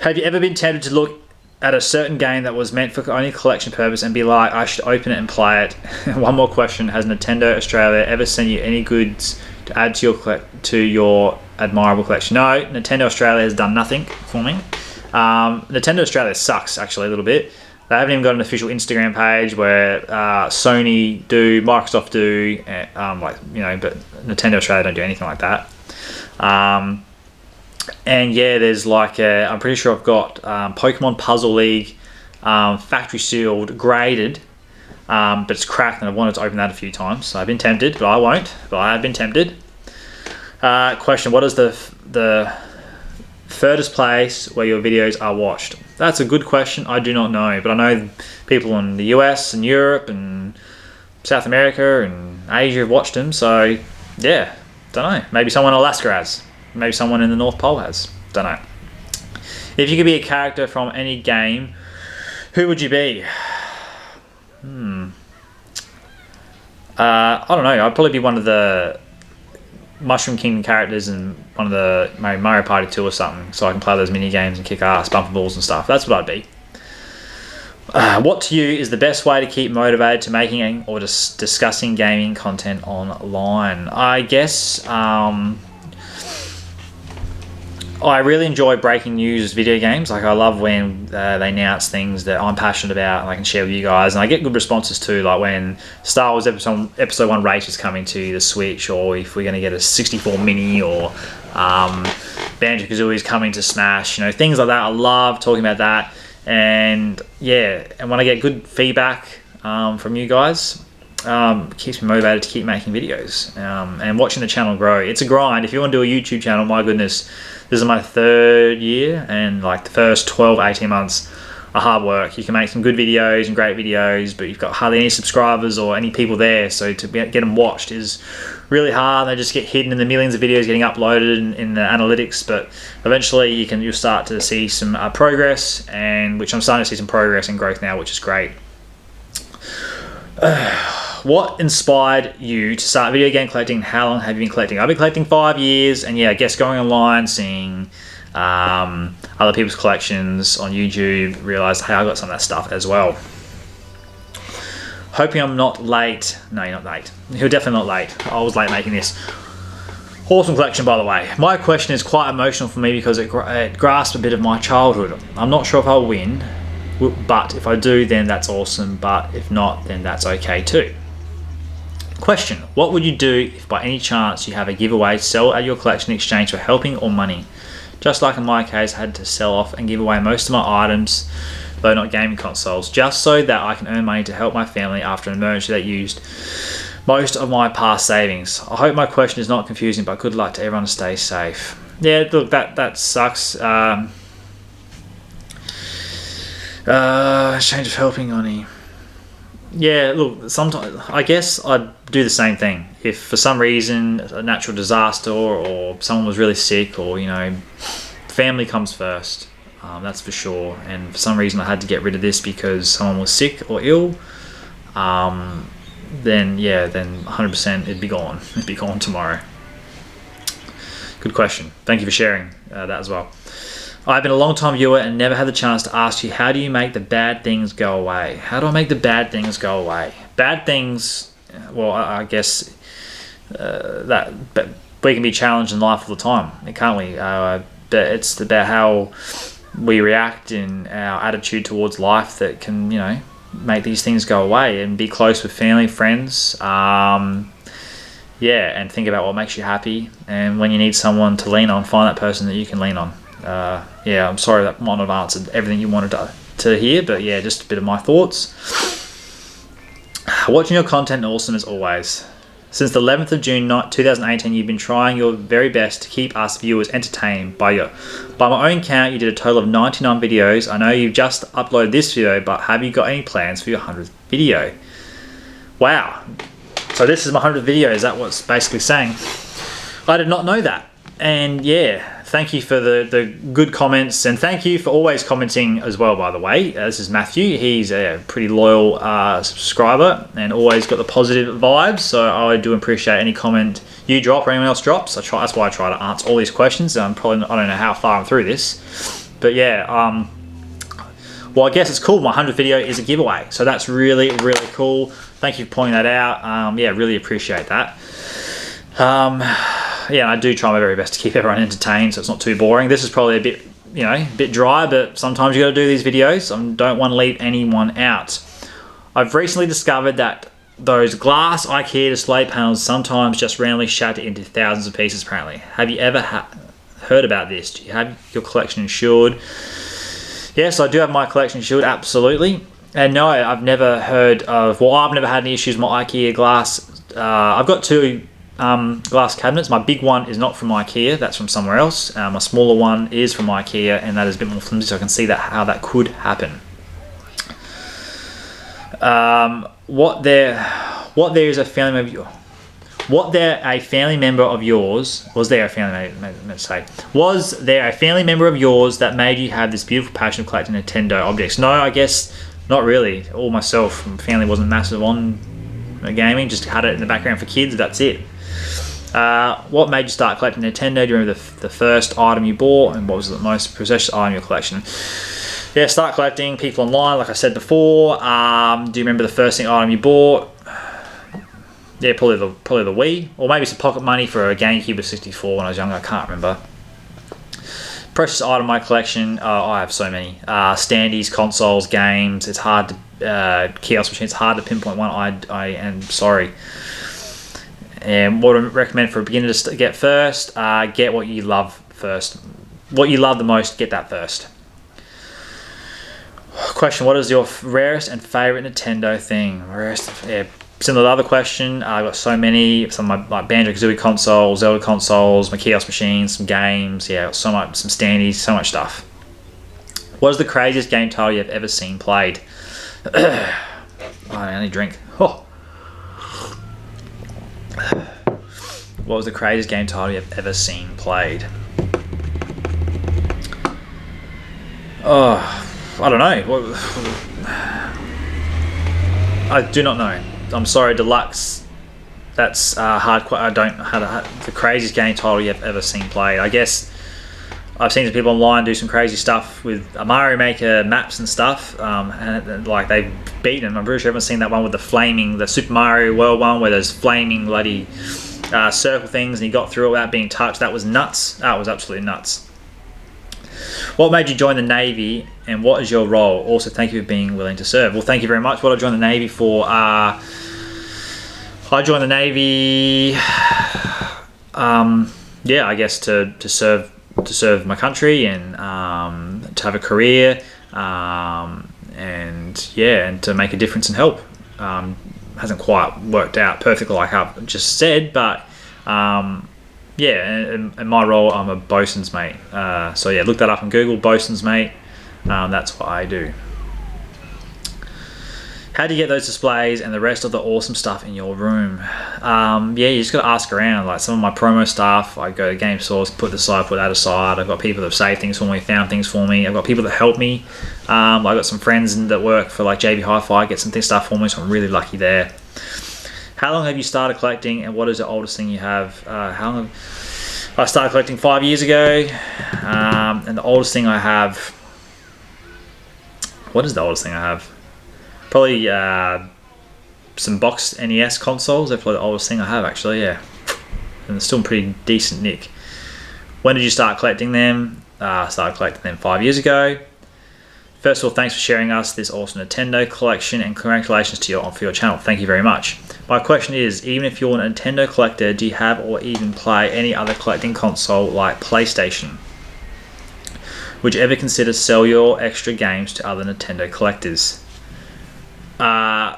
Have you ever been tempted to look at a certain game that was meant for only collection purpose and be like, I should open it and play it? One more question. Has Nintendo Australia ever sent you any goods to add to your admirable collection? No, Nintendo Australia has done nothing for me. Nintendo Australia sucks, actually, a little bit. They haven't even got an official Instagram page where Sony do, Microsoft do, but Nintendo Australia don't do anything like that. And yeah, there's I'm pretty sure I've got Pokemon Puzzle League, factory sealed, graded, but it's cracked, and I've wanted to open that a few times. So I've been tempted, but I won't. But I have been tempted. Question: what is the furthest place where your videos are watched? That's a good question. I do not know, but I know people in the US and Europe and South America and Asia have watched them. So yeah, don't know. Maybe someone in Alaska has. Maybe someone in the North Pole has. Don't know. If you could be a character from any game, who would you be? I don't know. I'd probably be one of the Mushroom Kingdom characters in one of the Mario Party 2 or something, so I can play those mini games and kick ass, bumper balls and stuff. That's what I'd be. What to you is the best way to keep motivated to making or just discussing gaming content online? I guess I really enjoy breaking news video games. Like, I love when they announce things that I'm passionate about and I can share with you guys. And I get good responses too, like when Star Wars Episode 1 Race is coming to the Switch, or if we're going to get a 64 Mini, or Banjo-Kazooie is coming to Smash. Things like that. I love talking about that. And yeah, and when I get good feedback from you guys, keeps me motivated to keep making videos and watching the channel grow. It's a grind. If you want to do a YouTube channel, my goodness, this is my 3rd year, and like the first 12-18 months are hard work. You can make some good videos and great videos, but you've got hardly any subscribers or any people there, so to get them watched is really hard. They just get hidden in the millions of videos getting uploaded in the analytics, but eventually you'll start to see some progress, and which I'm starting to see some progress and growth now, which is great. What inspired you to start video game collecting? How long have you been collecting? I've been collecting 5 years, and yeah, I guess going online, seeing other people's collections on YouTube, realised, hey, I got some of that stuff as well. Hoping I'm not late. No, you're not late. You're definitely not late. I was late making this. Awesome collection, by the way. My question is quite emotional for me because it grasps a bit of my childhood. I'm not sure if I'll win, but if I do, then that's awesome. But if not, then that's okay too. Question: what would you do if by any chance you have a giveaway, sell at your collection in exchange for helping or money? Just like in my case, I had to sell off and give away most of my items, though not gaming consoles, just so that I can earn money to help my family after an emergency that used most of my past savings. I hope my question is not confusing, but good luck to everyone. Stay safe. Yeah, look, that sucks. Exchange of helping money. Yeah, look, sometimes I guess I'd do the same thing. If for some reason a natural disaster or someone was really sick, or family comes first, that's for sure. And for some reason I had to get rid of this because someone was sick or ill, then 100% it'd be gone. It'd be gone tomorrow. Good question. Thank you for sharing that as well. I've been a long time viewer and never had the chance to ask you, how do you make the bad things go away? How do I make the bad things go away? Bad things, well, I guess that we can be challenged in life all the time, can't we? But it's about how we react and our attitude towards life that can, make these things go away, and be close with family, friends, and think about what makes you happy. And when you need someone to lean on, find that person that you can lean on. I'm sorry that might not have answered everything you wanted to hear, but just a bit of my thoughts. Watching your content awesome as always. Since the 11th of June 2018, you've been trying your very best to keep us viewers entertained. By my own count, you did a total of 99 videos. I know you've just uploaded this video, but have you got any plans for your 100th video? Wow. So this is my 100th video, is that what's basically saying? I did not know that. And thank you for the good comments, and thank you for always commenting as well, by the way. This is Matthew. He's a pretty loyal subscriber and always got the positive vibes, so I do appreciate any comment you drop or anyone else drops. That's why I try to answer all these questions. I don't know how far I'm through this, but well, I guess it's cool. My 100th video is a giveaway, so that's really, really cool. Thank you for pointing that out. Really appreciate that. I do try my very best to keep everyone entertained, so it's not too boring. This is probably a bit dry, but sometimes you got to do these videos. I don't want to leave anyone out. I've recently discovered that those glass IKEA display panels sometimes just randomly shatter into thousands of pieces, apparently. Have you ever heard about this? Do you have your collection insured? Yes, I do have my collection insured, absolutely. And no, I've never heard of, I've never had any issues with my IKEA glass. I've got two glass cabinets. My big one is not from IKEA, that's from somewhere else. My smaller one is from IKEA, and that is a bit more flimsy, so I can see how that could happen. Was there a family member of yours that made you have this beautiful passion of collecting Nintendo objects? No, I guess not really. All myself, my family wasn't massive on gaming, just had it in the background for kids, that's it. What made you start collecting Nintendo? Do you remember the first item you bought, and what was the most precious item in your collection? Start collecting people online, like I said before. Do you remember the first item you bought? Probably the Wii, or maybe some pocket money for a GameCube or 64 when I was younger. I can't remember. Precious item in my collection. I have so many standees, consoles, games. It's hard to kiosk machines. It's hard to pinpoint one. I am sorry. And what I recommend for a beginner to get first, get what you love first. What you love the most, get that first. Question, what is your rarest and favorite Nintendo thing? Similar to the other question, I've got so many. Some of my Banjo-Kazooie consoles, Zelda consoles, my kiosk machines, some games, so much, some standees, so much stuff. What is the craziest game title you've ever seen played? I only drink. What was the craziest game title you've ever seen played? I don't know. I do not know. I'm sorry, Deluxe. That's hard. I don't have the craziest game title you've ever seen played. I guess I've seen some people online do some crazy stuff with a Mario Maker maps and stuff, and like they've beaten them. I'm pretty sure everyone's seen that one with the Super Mario World one where there's flaming bloody circle things, and he got through it without being touched. That was nuts. That was absolutely nuts. What made you join the Navy, and what is your role? Also, thank you for being willing to serve. Well, thank you very much. What I joined the Navy for? I joined the Navy, I guess to serve my country and to have a career, and to make a difference and help. Hasn't quite worked out perfectly like I've just said, but in my role, I'm a bosun's mate. Look that up on Google, bosun's mate. That's what I do. How do you get those displays and the rest of the awesome stuff in your room? Yeah, you just got to ask around. Like some of my promo stuff, I go to Game Source, put this aside, put that aside. I've got people that have saved things for me, found things for me. I've got people that help me. I've got some friends that work for like JB Hi-Fi, get some stuff for me, so I'm really lucky there. How long have you started collecting, and what is the oldest thing you have? I started collecting 5 years ago, and the oldest thing I have... What is the oldest thing I have? Probably some boxed NES consoles. They're probably the oldest thing I have, actually, yeah. And they're still in pretty decent nick. When did you start collecting them? I started collecting them 5 years ago. First of all, thanks for sharing us this awesome Nintendo collection, and congratulations to you for your channel. Thank you very much. My question is, even if you're a Nintendo collector, do you have or even play any other collecting console like PlayStation? Would you ever consider sell your extra games to other Nintendo collectors? My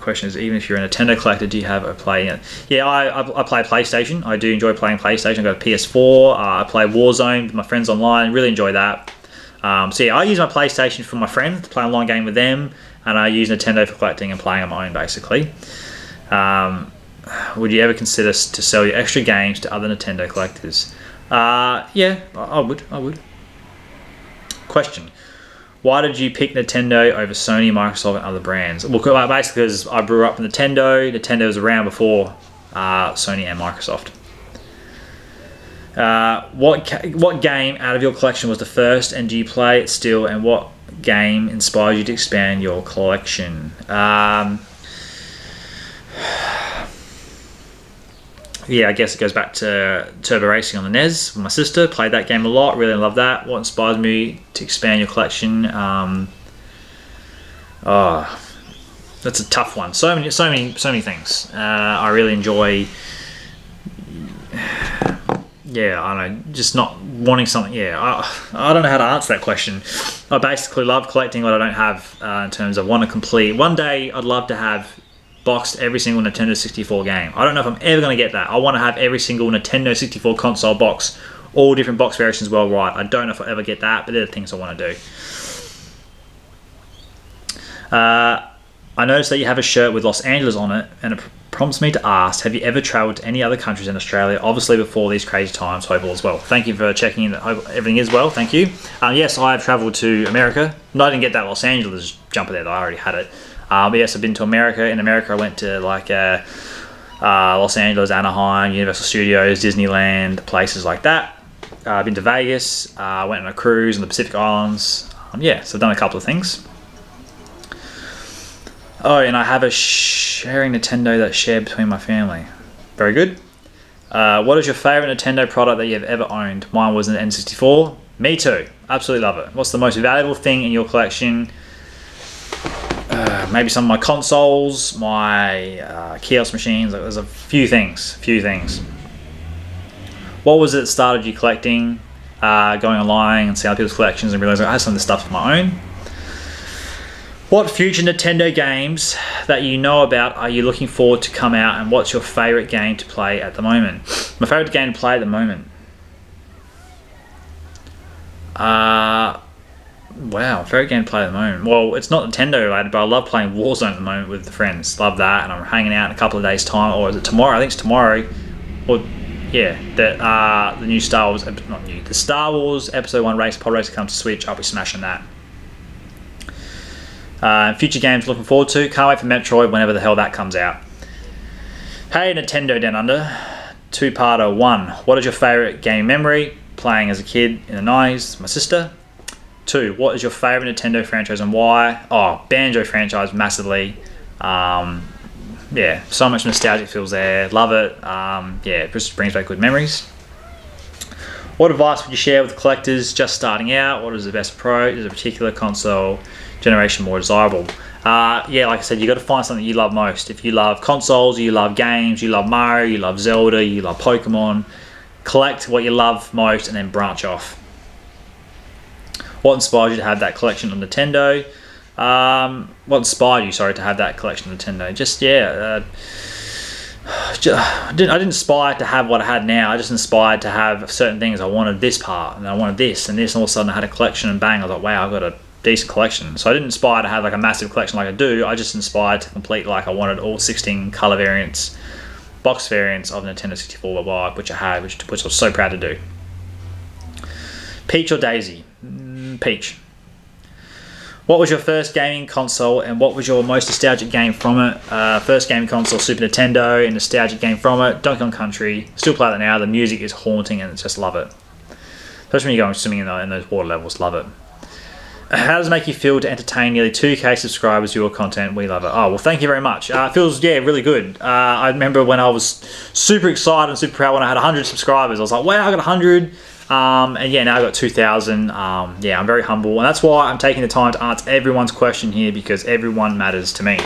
question is, even if you're a Nintendo collector, do you have a play? Yeah, I play PlayStation. I do enjoy playing PlayStation. I've got a PS4. I play Warzone with my friends online. Really enjoy that. So yeah, I use my PlayStation for my friends to play online game with them, and I use Nintendo for collecting and playing on my own, basically. Would you ever consider to sell your extra games to other Nintendo collectors? Yeah, I would. Question. Why did you pick Nintendo over Sony, Microsoft, and other brands? Well, basically because I grew up with Nintendo. Nintendo was around before Sony and Microsoft. What game out of your collection was the first, and do you play it still? And what game inspired you to expand your collection? Yeah, I guess it goes back to Turbo Racing on the NES with my sister. Played that game a lot, really love that. What inspires me to expand your collection? That's a tough one. So many things. I really enjoy. Yeah, I don't know, just not wanting something. Yeah, I don't know how to answer that question. I basically love collecting what I don't have in terms of want to complete. One day, I'd love to have boxed every single Nintendo 64 game. I don't know if I'm ever going to get that. I want to have every single Nintendo 64 console box, all different box variations worldwide. I don't know if I'll ever get that, but they're the things I want to do. I noticed that you have a shirt with Los Angeles on it, and it prompts me to ask, have you ever travelled to any other countries in Australia? Obviously before these crazy times, hope all is well. Thank you for checking in that everything is well, thank you. Yes, I have travelled to America. No, I didn't get that Los Angeles jumper there, though. I already had it. But yes, I've been to America. In America, I went to like Los Angeles, Anaheim, Universal Studios, Disneyland, places like that. I've been to Vegas. Went on a cruise in the Pacific Islands. Yeah, so I've done a couple of things. Oh, and I have a sharing Nintendo that's shared between my family. Very good. What is your favourite Nintendo product that you've ever owned? Mine was an N64. Me too. Absolutely love it. What's the most valuable thing in your collection? Maybe some of my consoles, my kiosk machines. There's a few things. What was it that started you collecting? Going online and seeing other people's collections and realizing I have some of this stuff of my own. What future Nintendo games that you know about are you looking forward to come out, and what's your favourite game to play at the moment? My favourite game to play at the moment? Wow, favourite game to play at the moment. Well, it's not Nintendo related, but I love playing Warzone at the moment with the friends. Love that, and I'm hanging out in a couple of days' time, or is it tomorrow? I think it's tomorrow. Or yeah, the new Star Wars, not new, the Star Wars Episode 1 pod race comes to Switch. I'll be smashing that. Future games looking forward to. Can't wait for Metroid whenever the hell that comes out. Hey Nintendo Down Under. Two-parter. 1. What is your favourite game memory? Playing as a kid in the 90s. My sister. 2. What is your favourite Nintendo franchise and why? Oh, Banjo franchise massively. Yeah, so much nostalgic feels there. Love it. Yeah, it just brings back good memories. What advice would you share with collectors just starting out? What is the best approach? Is a particular console generation more desirable? Yeah, like I said, you got to find something you love most. If you love consoles, you love games, you love Mario, you love Zelda, you love Pokemon, collect what you love most and then branch off. What inspired you to have that collection of Nintendo? What inspired you, sorry, to have that collection of Nintendo? Just, yeah, I didn't inspire to have what I had now. I just inspired to have certain things. I wanted this part, and I wanted this, and all of a sudden I had a collection, and bang, I was like, wow, I've got decent collection. So I didn't aspire to have like a massive collection like I do. I just inspired to complete, like I wanted all 16 color variants, box variants of Nintendo 64 Worldwide, which I had, which I was so proud to do. Peach or Daisy? Peach. What was your first gaming console and what was your most nostalgic game from it? First gaming console, Super Nintendo, and nostalgic game from it, Donkey Kong Country. Still play that now. The music is haunting and just love it. Especially when you're going swimming in those water levels, love it. How does it make you feel to entertain nearly 2K subscribers with your content? We love it. Oh, well, thank you very much. It feels, yeah, really good. I remember when I was super excited and super proud when I had 100 subscribers. I was like, wow, I got 100. And yeah, now I've got 2,000. Yeah, I'm very humble. And that's why I'm taking the time to answer everyone's question here, because everyone matters to me.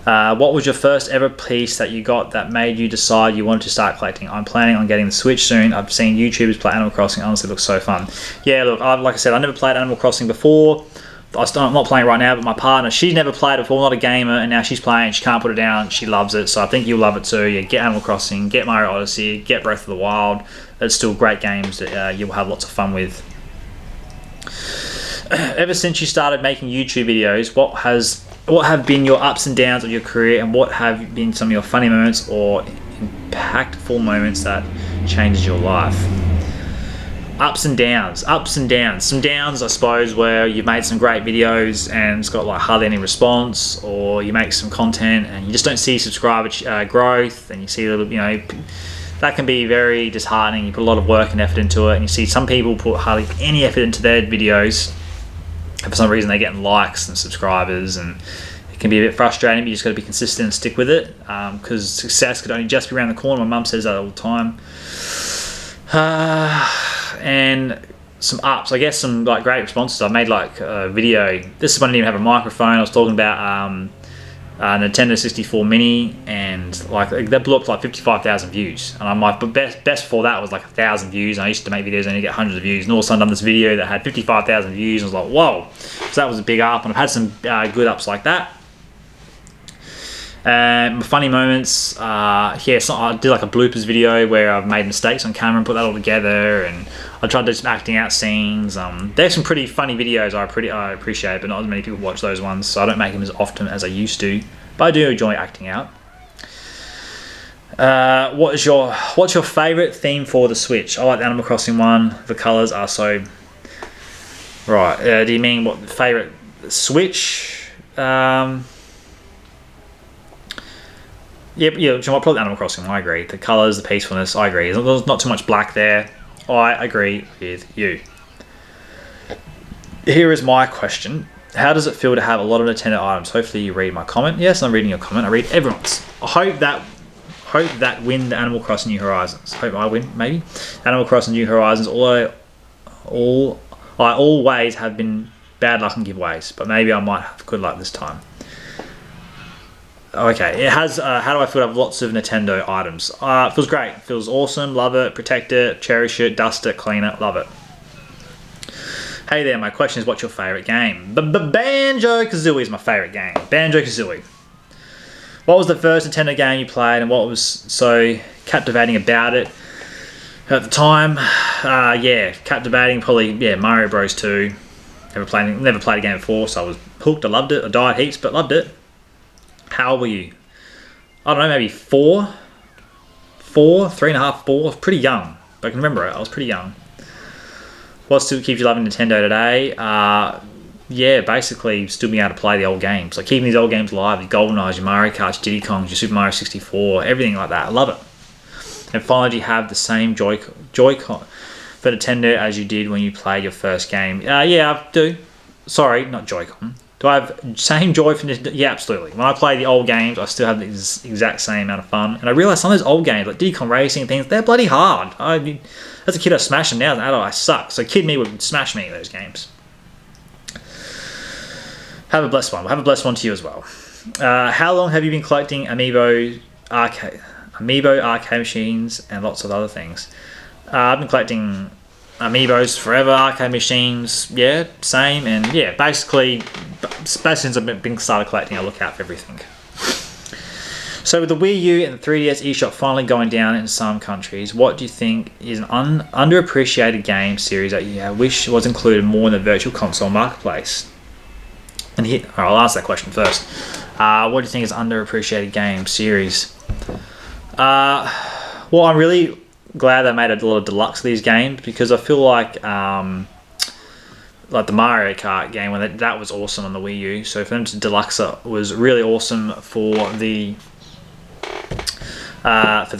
What was your first ever piece that you got that made you decide you wanted to start collecting? I'm planning on getting the Switch soon. I've seen YouTubers play Animal Crossing. Honestly, it looks so fun. Yeah, look, like I said, I never played Animal Crossing before. I'm not playing right now, but my partner, she's never played it before, not a gamer, and now she's playing. She can't put it down. She loves it, so I think you'll love it too. Yeah, get Animal Crossing, get Mario Odyssey, get Breath of the Wild. It's still great games that you'll have lots of fun with. Ever since you started making YouTube videos, what have been your ups and downs of your career, and what have been some of your funny moments or impactful moments that changed your life? Ups and downs. Some downs, I suppose, where you've made some great videos and it's got like hardly any response, or you make some content and you just don't see subscriber growth, and you see a little, that can be very disheartening. You put a lot of work and effort into it, and you see some people put hardly any effort into their videos, and for some reason they're getting likes and subscribers, and it can be a bit frustrating, but you just got to be consistent and stick with it, because success could only just be around the corner. My mum says that all the time. And some ups, I guess, some like great responses. I made like a video. This is when I didn't even have a microphone. I was talking about Nintendo 64 Mini, and like that blew up to like 55,000 views. And my best before that was like 1,000 views. And I used to make videos and only get hundreds of views. And all of a sudden, I've done this video that had 55,000 views. And I was like, whoa! So that was a big up. And I've had some good ups like that. Funny moments, yeah, so I did like a bloopers video where I've made mistakes on camera and put that all together, and I tried to do some acting out scenes. There's some pretty funny videos I appreciate, but not as many people watch those ones, so I don't make them as often as I used to, but I do enjoy acting out. What's your favourite theme for the Switch? I like the Animal Crossing one. The colours are so... Right, do you mean what favourite Switch? Yeah, probably Animal Crossing, I agree. The colours, the peacefulness, I agree. There's not too much black there. I agree with you. Here is my question. How does it feel to have a lot of Nintendo items? Hopefully you read my comment. Yes, I'm reading your comment. I read everyone's. I hope that win the Animal Crossing New Horizons. Hope I win, maybe. Animal Crossing New Horizons, I always have been bad luck in giveaways, but maybe I might have good luck this time. Okay, it has, how do I feel to have lots of Nintendo items? It feels great. It feels awesome. Love it. Protect it. Cherish it. Dust it. Clean it. Love it. Hey there, my question is, what's your favourite game? Banjo-Kazooie is my favourite game. Banjo-Kazooie. What was the first Nintendo game you played, and what was so captivating about it at the time? Yeah, captivating, probably, yeah, Mario Bros 2. Never played a game before, so I was hooked. I loved it. I died heaps, but loved it. How old were you? I don't know, maybe 3 and a half, 4. I was pretty young, but I can remember it. I was pretty young. What still keeps you loving Nintendo today? Yeah, basically still being able to play the old games. Like keeping these old games alive, your GoldenEyes, your Mario Karts, Diddy Kongs, your Super Mario 64, everything like that. I love it. And finally, do you have the same Joy-Con for Nintendo as you did when you played your first game? Yeah, I do. Sorry, not Joy-Con. Do I have same joy from this? Yeah, absolutely. When I play the old games, I still have the exact same amount of fun. And I realise some of those old games, like Diddy Kong Racing and things, they're bloody hard. As a kid, I smashed them. Now as an adult, I suck. So kid me would smash me in those games. Have a blessed one. We'll have a blessed one to you as well. How long have you been collecting Amiibo arcade machines and lots of other things? I've been collecting Amiibos forever, arcade machines, yeah, same, and yeah, basically since I've been started collecting, I look out for everything. So with the Wii U and the 3DS eShop finally going down in some countries, what do you think is an underappreciated game series that you wish was included more in the virtual console marketplace? And here, I'll ask that question first. What do you think is underappreciated game series? Well, I'm really glad they made a lot of deluxe of these games, because I feel like the Mario Kart game, when that was awesome on the Wii U. So for them to deluxe it was really awesome for the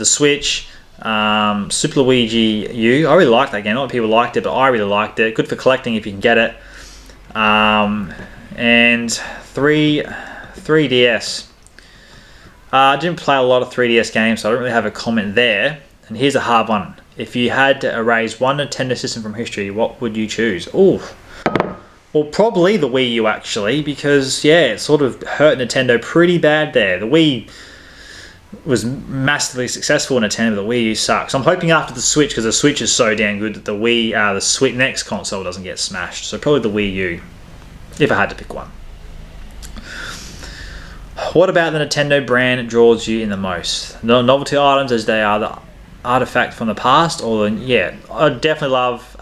Switch. Super Luigi U, I really liked that game. Not a lot of people liked it, but I really liked it. Good for collecting if you can get it. And 3DS. I didn't play a lot of 3DS games, so I don't really have a comment there. And here's a hard one. If you had to erase one Nintendo system from history, what would you choose? Oh, well, probably the Wii U, actually, because, yeah, it sort of hurt Nintendo pretty bad there. The Wii was massively successful in Nintendo, but the Wii U sucks. So I'm hoping after the Switch, because the Switch is so damn good, that the Switch next console doesn't get smashed. So probably the Wii U, if I had to pick one. What about the Nintendo brand draws you in the most? The novelty items, as they are the artifact from the past, or I definitely love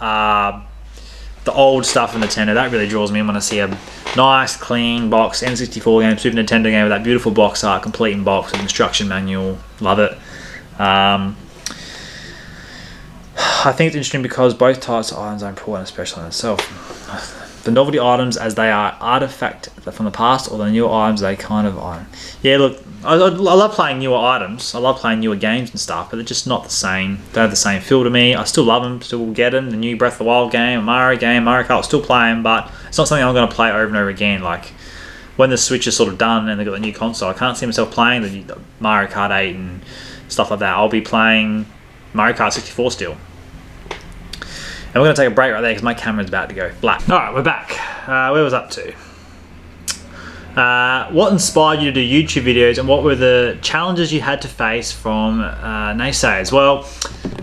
the old stuff from Nintendo. That really draws me in when I see a nice, clean box, N64 game, Super Nintendo game with that beautiful box art, complete in box with instruction manual. Love it. I think it's interesting because both types of items are important, especially in itself. The novelty items, as they are artifact from the past, or the newer items, they kind of are. Yeah, look, I love playing newer items. I love playing newer games and stuff, but they're just not the same. They have the same feel to me. I still love them, still get them. The new Breath of the Wild game, Mario Kart, I'll still play them, but it's not something I'm going to play over and over again. Like, when the Switch is sort of done and they've got the new console, I can't see myself playing the Mario Kart 8 and stuff like that. I'll be playing Mario Kart 64 still. And we're going to take a break right there because my camera's about to go black. Alright, we're back. Where was I up to? What inspired you to do YouTube videos, and what were the challenges you had to face from Naysayers? Well,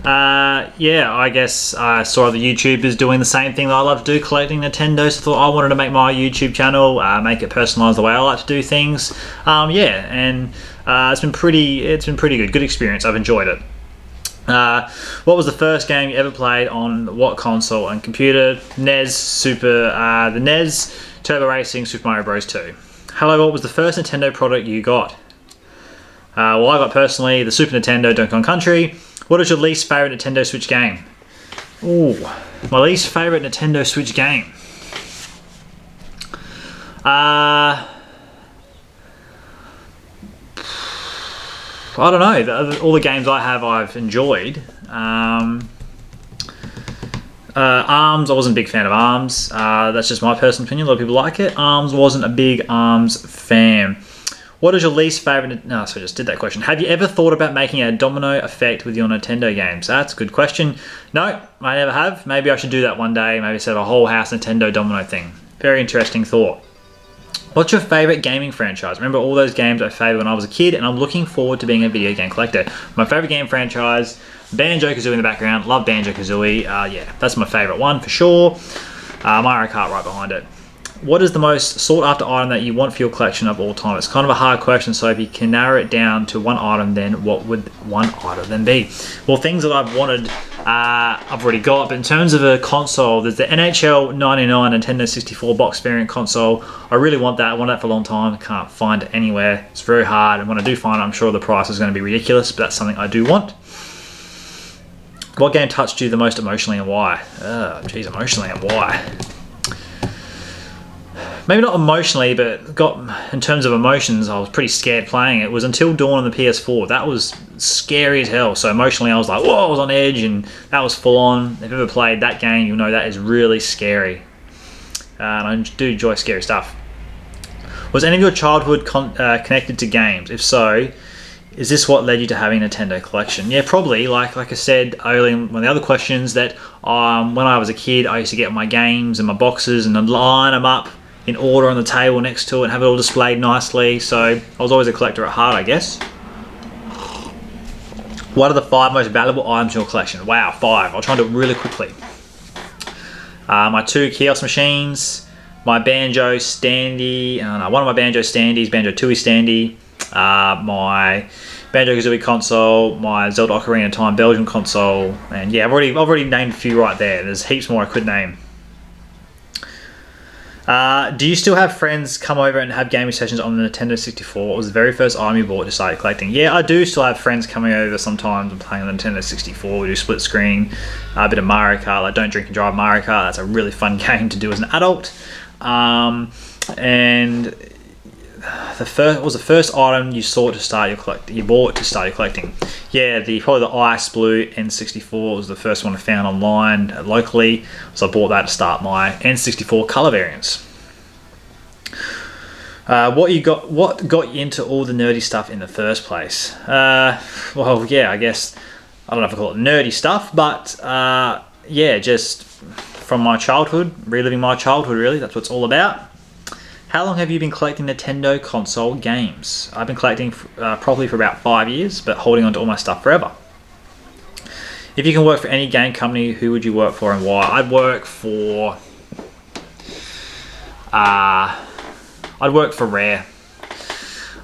I guess I saw other YouTubers doing the same thing that I love to do, collecting Nintendo, so I thought I wanted to make my YouTube channel, make it personalised the way I like to do things. It's been pretty good experience. I've enjoyed it. What was the first game you ever played on what console and computer? NES, the NES, Turbo Racing, Super Mario Bros. 2. Hello, what was the first Nintendo product you got? Well, I got personally the Super Nintendo Donkey Kong Country. What is your least favourite Nintendo Switch game? Ooh, my least favourite Nintendo Switch game. I don't know. All the games I have, I've enjoyed. ARMS, I wasn't a big fan of ARMS. That's just my personal opinion. A lot of people like it. ARMS wasn't a big ARMS fan. What is your least favourite? No, so I just did that question. Have you ever thought about making a domino effect with your Nintendo games? That's a good question. No, I never have. Maybe I should do that one day. Maybe set a whole house Nintendo domino thing. Very interesting thought. What's your favourite gaming franchise? Remember all those games I favoured when I was a kid, and I'm looking forward to being a video game collector. My favourite game franchise, Banjo-Kazooie in the background. Love Banjo-Kazooie. That's my favourite one for sure. Mario Kart right behind it. What is the most sought after item that you want for your collection of all time? It's kind of a hard question, so if you can narrow it down to one item, then what would one item then be? Well, things that I've wanted, I've already got, but in terms of a console, there's the NHL 99 Nintendo 64 box variant console. I really want that. I wanted that for a long time. I can't find it anywhere. It's very hard, and when I do find it, I'm sure the price is going to be ridiculous, but that's something I do want. What game touched you the most emotionally and why? Emotionally and why? Maybe not emotionally, but in terms of emotions, I was pretty scared playing it. It was Until Dawn on the PS4. That was scary as hell. So emotionally, I was like, whoa, I was on edge, and that was full on. If you've ever played that game, you'll know that is really scary. And I do enjoy scary stuff. Was any of your childhood connected to games? If so, is this what led you to having a Nintendo collection? Yeah, probably. Like I said earlier in one of the other questions, that when I was a kid, I used to get my games and my boxes and I'd line them up in order on the table next to it and have it all displayed nicely. So I was always a collector at heart, I guess. What are the 5 most valuable items in your collection? Wow, 5. I'll try and do it really quickly. My 2 kiosk machines, my banjo standee, one of my banjo standees, Banjo Tooie standee, my Banjo-Kazooie console, my Zelda Ocarina of Time Belgium console, and yeah, I've already named a few right there. There's heaps more I could name. Do you still have friends come over and have gaming sessions on the Nintendo 64? It was the very first item you bought to start collecting. Yeah, I do still have friends coming over sometimes and playing on the Nintendo 64. We do split screen, a bit of Mario Kart, like Don't Drink and Drive Mario Kart. That's a really fun game to do as an adult. And what was the first item you bought to start your collecting? Yeah, probably the Ice Blue N64 was the first one I found online locally, so I bought that to start my N64 color variants. What got you into all the nerdy stuff in the first place? Well, yeah, I guess I don't know if I call it nerdy stuff, but yeah, just from my childhood, reliving my childhood. Really, that's what it's all about. How long have you been collecting Nintendo console games? I've been collecting probably for about 5 years, but holding on to all my stuff forever. If you can work for any game company, who would you work for and why? I'd work for Rare.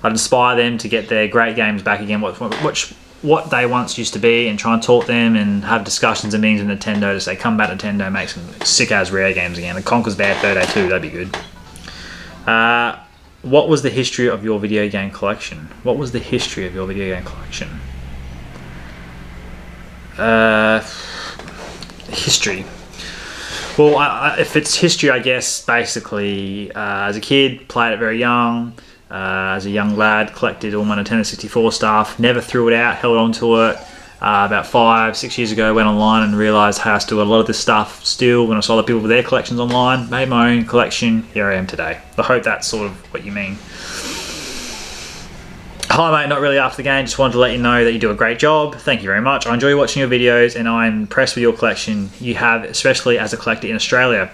I'd inspire them to get their great games back again, what they once used to be, and try and talk them and have discussions and meetings with Nintendo to say, come back Nintendo, make some sick as Rare games again. The Conker's Bad Fur Day 2, that'd be good. What was the history of your video game collection? History. Well, if it's history, I guess basically as a kid, played it very young. As a young lad, collected all my Nintendo 64 stuff. Never threw it out, held on to it. About 5-6 years ago, went online and realised how I still got a lot of this stuff still. When I saw the people with their collections online, made my own collection. Here I am today. I hope that's sort of what you mean. Hi mate, not really after the game, just wanted to let you know that you do a great job. Thank you very much. I enjoy watching your videos and I'm impressed with your collection you have, especially as a collector in Australia.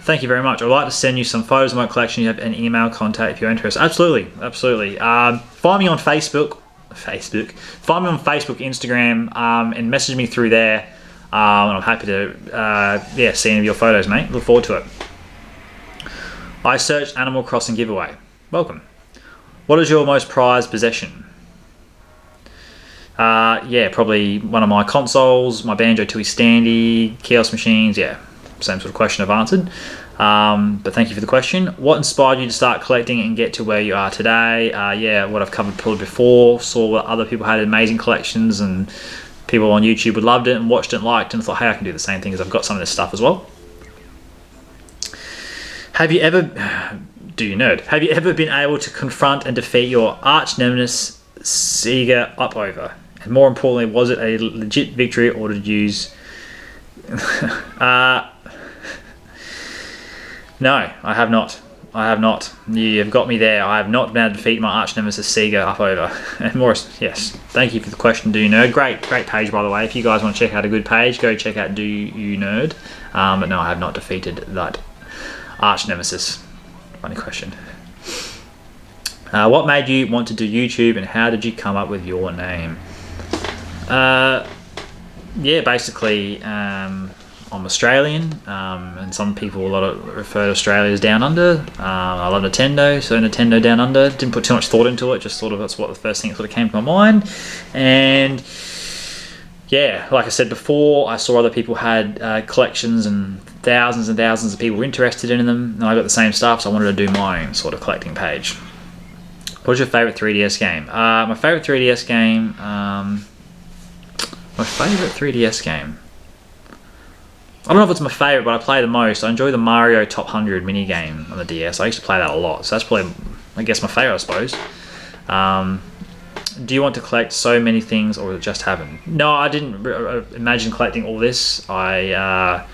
Thank you very much. I'd like to send you some photos of my collection. You have an email contact if you're interested. Absolutely. Find me on Facebook. Find me on Facebook, Instagram, and message me through there. And I'm happy to see any of your photos, mate. Look forward to it. I searched Animal Crossing giveaway. Welcome. What is your most prized possession? Yeah, probably one of my consoles, my Banjo-Tooie standee, kiosk machines. Yeah, same sort of question I've answered. But thank you for the question. What inspired you to start collecting and get to where you are today? Yeah, what I've covered probably before. Saw what other people had amazing collections and people on YouTube would loved it and watched it and liked it and thought, hey, I can do the same thing because I've got some of this stuff as well. Have you ever been able to confront and defeat your arch nemesis Sega up over? And more importantly, was it a legit victory or did you use... No, I have not. You have got me there. I have not been able to defeat my arch nemesis Sega up over. And Morris, yes. Thank you for the question, Do You Nerd? Great page, by the way. If you guys want to check out a good page, go check out Do You Nerd. But no, I have not defeated that arch nemesis. Funny question. What made you want to do YouTube and how did you come up with your name? Yeah, basically, I'm Australian, and some people refer to Australia as Down Under. I love Nintendo, so Nintendo Down Under. Didn't put too much thought into it, just sort of that's what the first thing that sort of came to my mind. And yeah, like I said before, I saw other people had collections and thousands of people were interested in them, and I got the same stuff, so I wanted to do my own sort of collecting page. What's your favourite 3DS game? My favourite 3DS game... I don't know if it's my favourite, but I play the most. I enjoy the Mario Top 100 mini game on the DS. I used to play that a lot, so that's probably, I guess, my favourite, I suppose. Do you want to collect so many things, or just happen? No, I didn't imagine collecting all this. I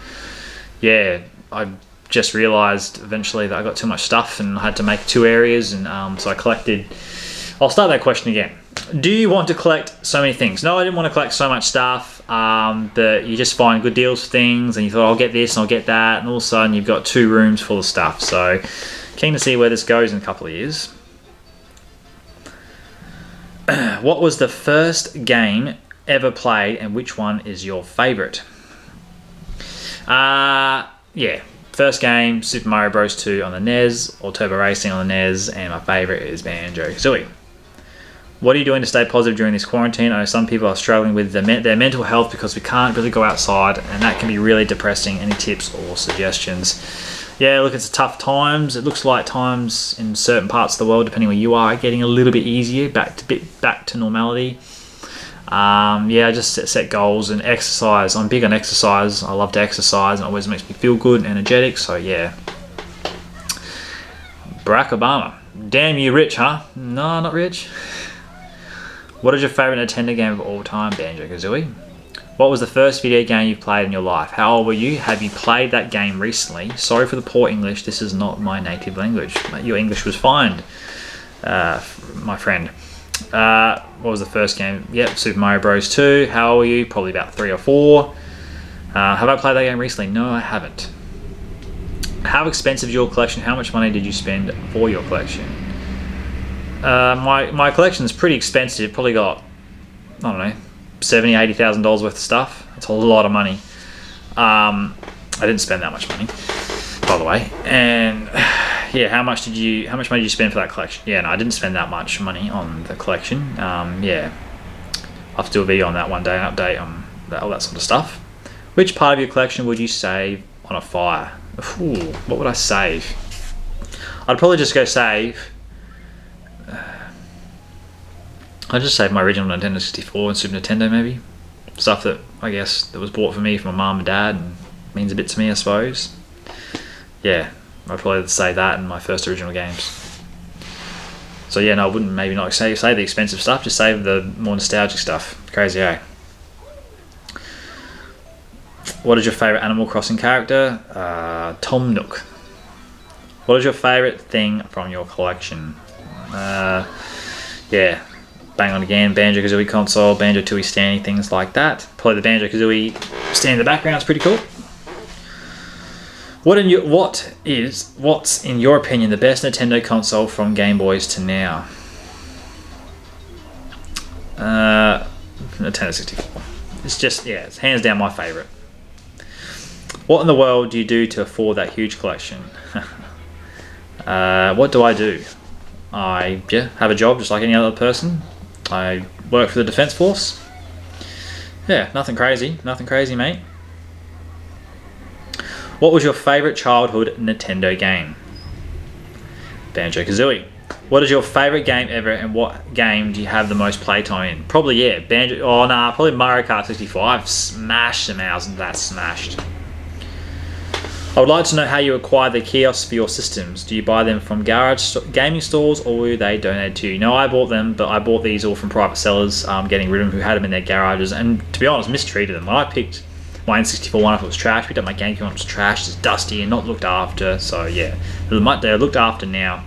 just realised eventually that I got too much stuff and I had to make 2 areas, and so I collected... I'll start that question again. Do you want to collect so many things? No, I didn't want to collect so much stuff, but you just find good deals for things and you thought, I'll get this and I'll get that, and all of a sudden you've got 2 rooms full of stuff. So keen to see where this goes in a couple of years. What was the first game ever played and which one is your favourite? Yeah, first game, Super Mario Bros. 2 on the NES, or Turbo Racing on the NES, and my favourite is Banjo-Kazooie. What are you doing to stay positive during this quarantine? I know some people are struggling with their mental health because we can't really go outside, and that can be really depressing. Any tips or suggestions? Yeah, look, it's tough times. It looks like times in certain parts of the world, depending where you are, getting a little bit easier, back to normality. Yeah, just set goals and exercise. I'm big on exercise. I love to exercise, and it always makes me feel good and energetic. So yeah. Barack Obama. Damn you, rich, huh? No, not rich. What is your favourite Nintendo game of all time? Banjo-Kazooie. What was the first video game you played in your life? How old were you? Have you played that game recently? Sorry for the poor English. This is not my native language. Your English was fine, my friend. What was the first game? Yep, Super Mario Bros. 2. How old were you? Probably about 3 or 4. Have I played that game recently? No, I haven't. How expensive is your collection? How much money did you spend for your collection? My collection is pretty expensive. Probably got, I don't know, $70,000, $80,000 worth of stuff. That's a lot of money. I didn't spend that much money, by the way. And yeah, how much money did you spend for that collection? Yeah, no, I didn't spend that much money on the collection. Yeah, I'll have to do a video on that one day, an update on all that sort of stuff. Which part of your collection would you save on a fire? Ooh, what would I save? I'd probably just go save. I'd just save my original Nintendo 64 and Super Nintendo, maybe. Stuff that, I guess, that was bought for me from my mum and dad and means a bit to me, I suppose. Yeah, I'd probably save that and my first original games. So yeah, no, I wouldn't maybe not save the expensive stuff, just save the more nostalgic stuff. Crazy, eh? What is your favourite Animal Crossing character? Tom Nook. What is your favourite thing from your collection? Yeah, bang on again. Banjo-Kazooie console, Banjo-Tooie standy, things like that. Probably the Banjo-Kazooie stand in the background is pretty cool. What's in your opinion the best Nintendo console from Game Boys to now? Nintendo 64. It's just, yeah, it's hands down my favourite. What in the world do you do to afford that huge collection? What do I do? I have a job just like any other person. I work for the Defence Force. Yeah, nothing crazy, mate. What was your favourite childhood Nintendo game? Banjo-Kazooie. What is your favourite game ever, and what game do you have the most playtime in? Probably, yeah, probably Mario Kart 64. I've smashed some hours and that's smashed. I would like to know how you acquire the kiosks for your systems. Do you buy them from garage gaming stores, or were they donated to you? No, I bought them, but I bought these all from private sellers, getting rid of them who had them in their garages, and to be honest, mistreated them. When I picked my N64 one up, it was trash. Picked up my GameCube one, it was trash. It's dusty and not looked after. So yeah, they're looked after now.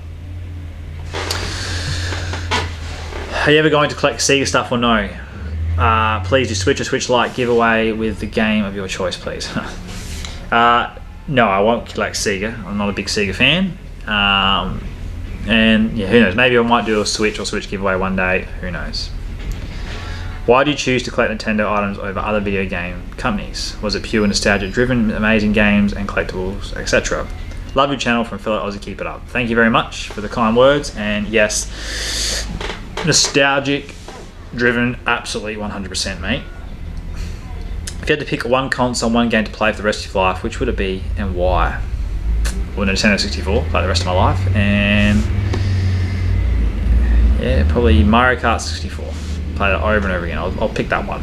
Are you ever going to collect Sega stuff or no? Please do Switch or Switch Lite giveaway with the game of your choice, please. No, I won't collect Sega. I'm not a big Sega fan. And yeah, who knows? Maybe I might do a Switch or Switch giveaway one day. Who knows? Why do you choose to collect Nintendo items over other video game companies? Was it pure nostalgia driven, amazing games and collectibles, etc.? Love your channel from fellow Aussie. Keep it up. Thank you very much for the kind words. And yes, nostalgic driven, absolutely 100%, mate. If you had to pick one console, one game to play for the rest of your life, which would it be and why? Well, Nintendo 64, play the rest of my life, and yeah, probably Mario Kart 64. Play it over and over again. I'll pick that one.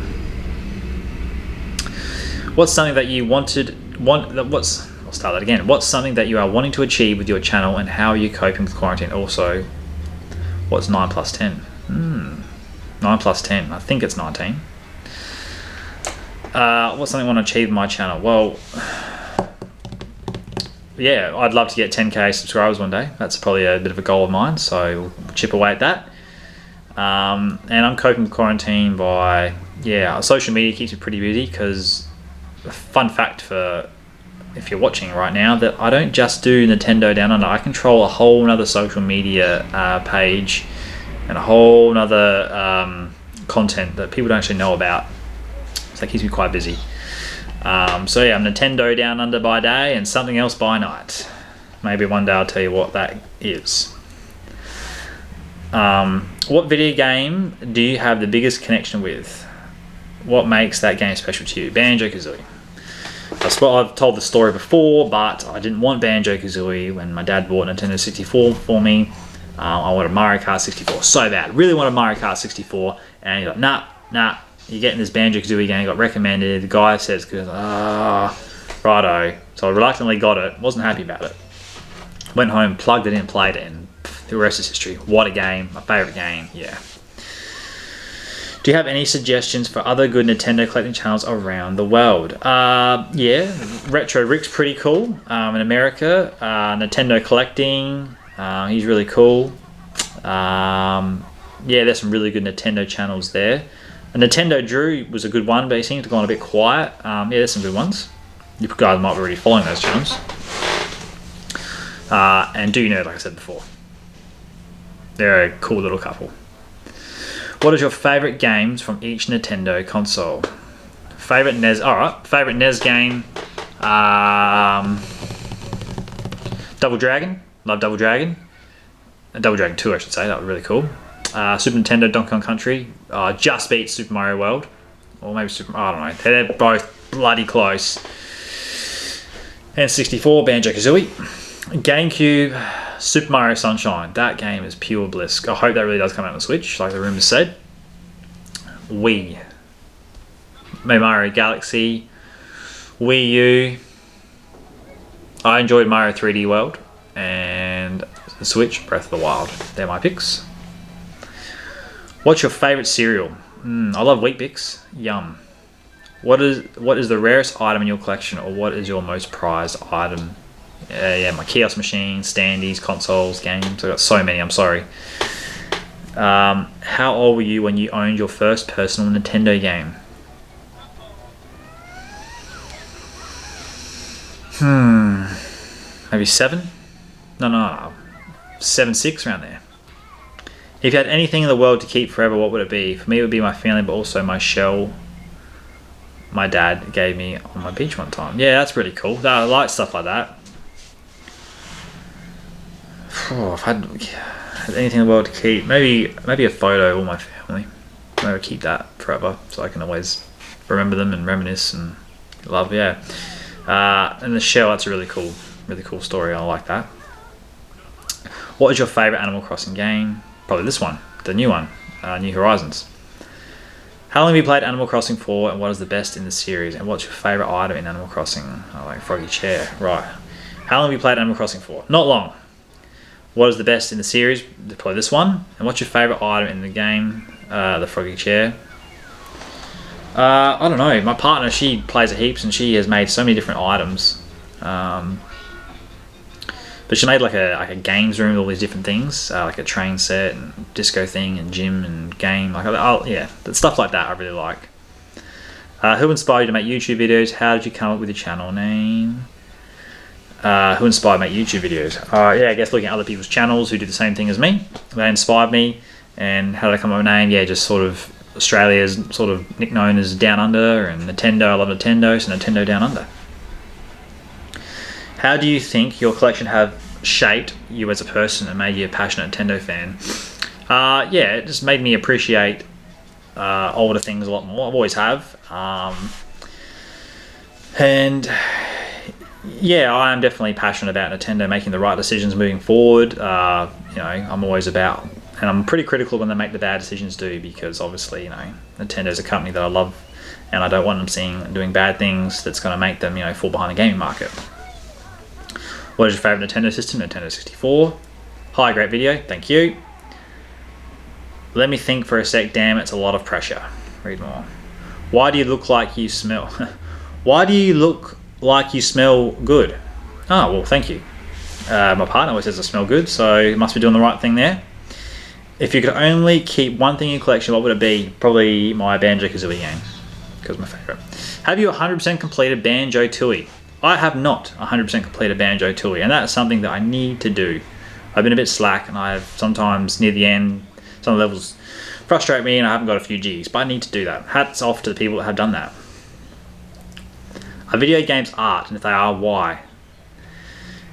What's something that you I'll start that again. What's something that you are wanting to achieve with your channel, and how are you coping with quarantine? Also, what's 9 plus 10? 9 plus 10. I think it's 19. What's something I want to achieve in my channel? Well, yeah, I'd love to get 10k subscribers one day. That's probably a bit of a goal of mine, so we'll chip away at that. And I'm coping with quarantine by, social media keeps me pretty busy, because a fun fact for if you're watching right now, that I don't just do Nintendo Down Under. I control a whole nother social media page and a whole nother content that people don't actually know about. So that keeps me quite busy. So yeah, I'm Nintendo Down Under by day and something else by night. Maybe one day I'll tell you what that is. What video game do you have the biggest connection with? What makes that game special to you? Banjo-Kazooie. I've told the story before, but I didn't want Banjo-Kazooie when my dad bought Nintendo 64 for me. I wanted Mario Kart 64 so bad. Really wanted Mario Kart 64, and he's like, nah, you're getting this Banjo-Kazooie game. Got recommended. The guy says, righto. So I reluctantly got it. Wasn't happy about it. Went home, plugged it in, played it, and the rest is history. What a game. My favourite game. Yeah. Do you have any suggestions for other good Nintendo collecting channels around the world? Yeah. Retro Rick's pretty cool in America. Nintendo Collecting. He's really cool. Yeah, there's some really good Nintendo channels there. And Nintendo Drew was a good one, but he seems to have gone a bit quiet. Yeah, there's some good ones. You guys might be already following those channels. And Do You Know, like I said before. They're a cool little couple. What is your favourite games from each Nintendo console? Favourite NES... Alright, favourite NES game. Double Dragon. Love Double Dragon. Double Dragon 2, I should say. That was really cool. Super Nintendo Donkey Kong Country. Just beat Super Mario World. Or maybe Super... I don't know. They're both bloody close. And 64, Banjo-Kazooie. GameCube, Super Mario Sunshine. That game is pure bliss. I hope that really does come out on the Switch, like the rumors said. Wii. Mario Galaxy. Wii U. I enjoyed Mario 3D World. And the Switch, Breath of the Wild. They're my picks. What's your favourite cereal? I love Wheat Bix. Yum. What is the rarest item in your collection, or what is your most prized item? Yeah, my kiosk machines, standees, consoles, games. I've got so many, I'm sorry. How old were you when you owned your first personal Nintendo game? Maybe 7? No. 7, 6, around there. If you had anything in the world to keep forever, what would it be? For me, it would be my family, but also my shell my dad gave me on my beach one time. Yeah, that's really cool. I like stuff like that. If I had anything in the world to keep, maybe a photo of all my family. Maybe I'll keep that forever, so I can always remember them and reminisce and love. Yeah. And the shell, that's a really cool story. I like that. What is your favourite Animal Crossing game? Probably this one, the new one, New Horizons. How long have you played Animal Crossing for, and what is the best in the series? And what's your favourite item in Animal Crossing? I like Froggy Chair. Right. How long have you played Animal Crossing for? Not long. What is the best in the series? Probably this one. And what's your favourite item in the game? The Froggy Chair. I don't know. My partner, she plays it heaps, and she has made so many different items. But she made like a games room with all these different things, like a train set and disco thing and gym and game. Yeah, stuff like that I really like. Who inspired you to make YouTube videos? How did you come up with your channel name? Who inspired me to make YouTube videos? Yeah, I guess looking at other people's channels who do the same thing as me. They inspired me. And how did I come up with my name? Yeah, just sort of Australia's sort of nickname known as Down Under, and Nintendo. I love Nintendo, so Nintendo Down Under. How do you think your collection have shaped you as a person and made you a passionate Nintendo fan? Yeah, it just made me appreciate older things a lot more. I always have. And yeah, I am definitely passionate about Nintendo making the right decisions moving forward. I'm always about, and I'm pretty critical when they make the bad decisions too, because obviously, Nintendo's a company that I love, and I don't want them doing bad things that's going to make them, fall behind the gaming market. What is your favourite Nintendo system? Nintendo 64. Hi, great video. Thank you. Let me think for a sec. Damn, it's a lot of pressure. Read more. Why do you look like you smell? Why do you look like you smell good? Oh, well, thank you. My partner always says I smell good, so you must be doing the right thing there. If you could only keep one thing in your collection, what would it be? Probably my Banjo-Kazooie game, because it's my favourite. Have you 100% completed Banjo-Tooie? I have not 100% completed Banjo-Tooie, and that's something that I need to do. I've been a bit slack, and I have sometimes near the end, some levels frustrate me, and I haven't got a few Gs, but I need to do that. Hats off to the people that have done that. Are video games art, and if they are, why?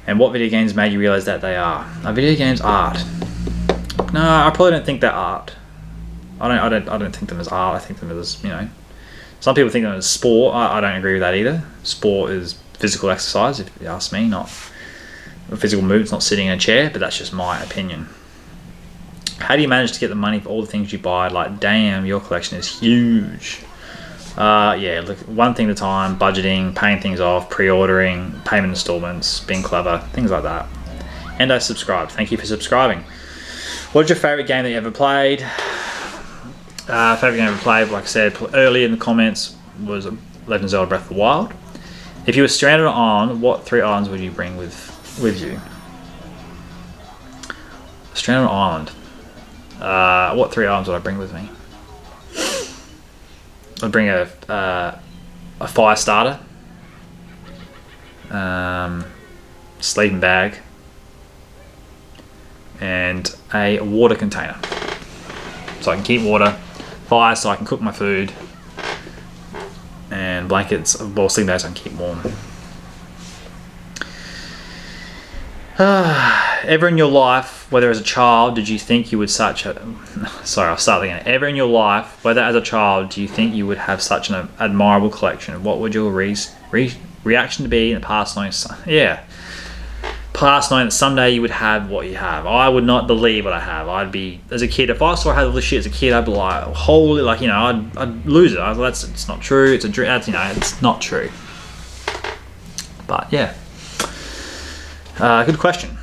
And what video games made you realise that they are? Are video games art? stock. No, I probably don't think they're art. I don't think them as art. I think them as, you know, some people think them as sport. I don't agree with that either. Sport is physical exercise, if you ask me, not a physical movement, not sitting in a chair, but that's just my opinion. How do you manage to get the money for all the things you buy? Like, damn, your collection is huge. Yeah, look, one thing at a time, budgeting, paying things off, pre-ordering, payment installments, being clever, things like that. And I subscribed. Thank you for subscribing. What is your favourite game that you ever played? Favourite game I ever played, like I said earlier in the comments, was Legend of Zelda Breath of the Wild. If you were stranded on, what 3 items would you bring with you? Stranded on island. What 3 items would I bring with me? I'd bring a fire starter, sleeping bag, and a water container, so I can keep water, fire so I can cook my food, and blankets, well, sleeping bags so I can keep warm. Ever in your life, whether as a child, did you think you would sorry, I'll start again. Ever in your life, whether as a child, do you think you would have such an admirable collection? What would your reaction be in the past knowing, past knowing that someday you would have what you have? I would not believe what I have. I'd be, as a kid, if I saw I had all this shit as a kid, I'd be like, holy, like, you know, I'd lose it. It's not true. It's a dream. You know, it's not true. But yeah. Good question.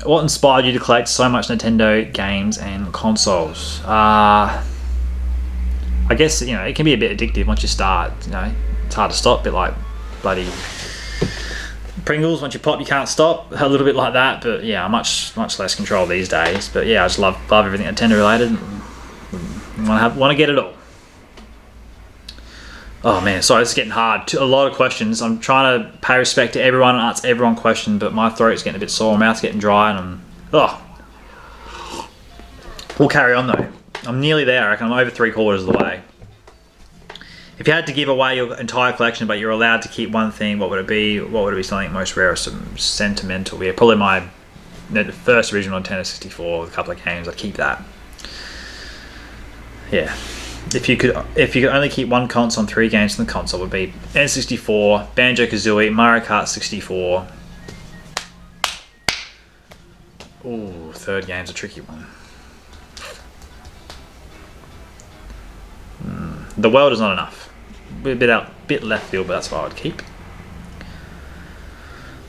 What inspired you to collect so much Nintendo games and consoles? I guess, you know, it can be a bit addictive once you start. You know, it's hard to stop. A bit like bloody Pringles. Once you pop, you can't stop. A little bit like that. But yeah, much less control these days. But yeah, I just love everything Nintendo related. Want to get it all. Oh man, sorry, this is getting hard. A lot of questions. I'm trying to pay respect to everyone and answer every question, but my throat's getting a bit sore, my mouth's getting dry, and we'll carry on though. I'm nearly there. I reckon I'm over 3/4 of the way. If you had to give away your entire collection, but you're allowed to keep one thing, what would it be? What would it be? Something most rare or sentimental? Yeah, probably my first original Nintendo 64 with a couple of games. I'd keep that. Yeah. If you could only keep one console and 3 games in the console, would be N64, Banjo-Kazooie, Mario Kart 64. Ooh, third game's a tricky one. The World is not enough. Bit left field, but that's what I would keep.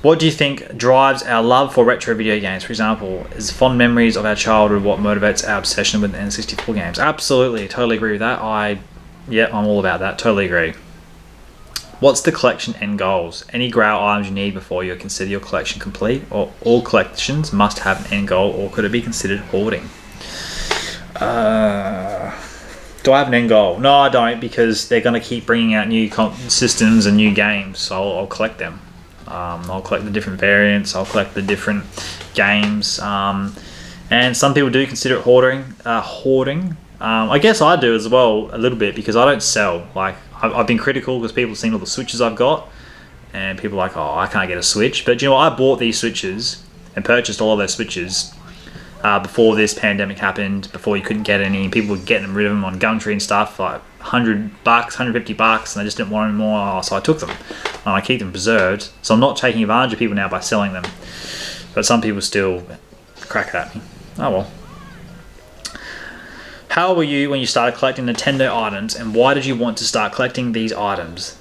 What do you think drives our love for retro video games? For example, is fond memories of our childhood what motivates our obsession with N64 games? Absolutely, totally agree with that. I'm all about that. Totally agree. What's the collection end goals? Any grail items you need before you consider your collection complete? Or all collections must have an end goal, or could it be considered hoarding? Do I have an end goal? No, I don't, because they're going to keep bringing out new systems and new games, so I'll collect them. I'll collect the different variants. I'll collect the different games. And some people do consider it hoarding. I guess I do as well a little bit, because I don't sell. Like, I've been critical because people have seen all the Switches I've got, and people are like, oh, I can't get a Switch. But you know what? I bought these Switches and purchased all of those Switches before this pandemic happened, before you couldn't get any. People were getting rid of them on Gumtree and stuff, like $100, $150, and they just didn't want them more, so I took them. And I keep them preserved, so I'm not taking advantage of people now by selling them. But some people still crack at me. Oh well. How were you when you started collecting Nintendo items, and why did you want to start collecting these items?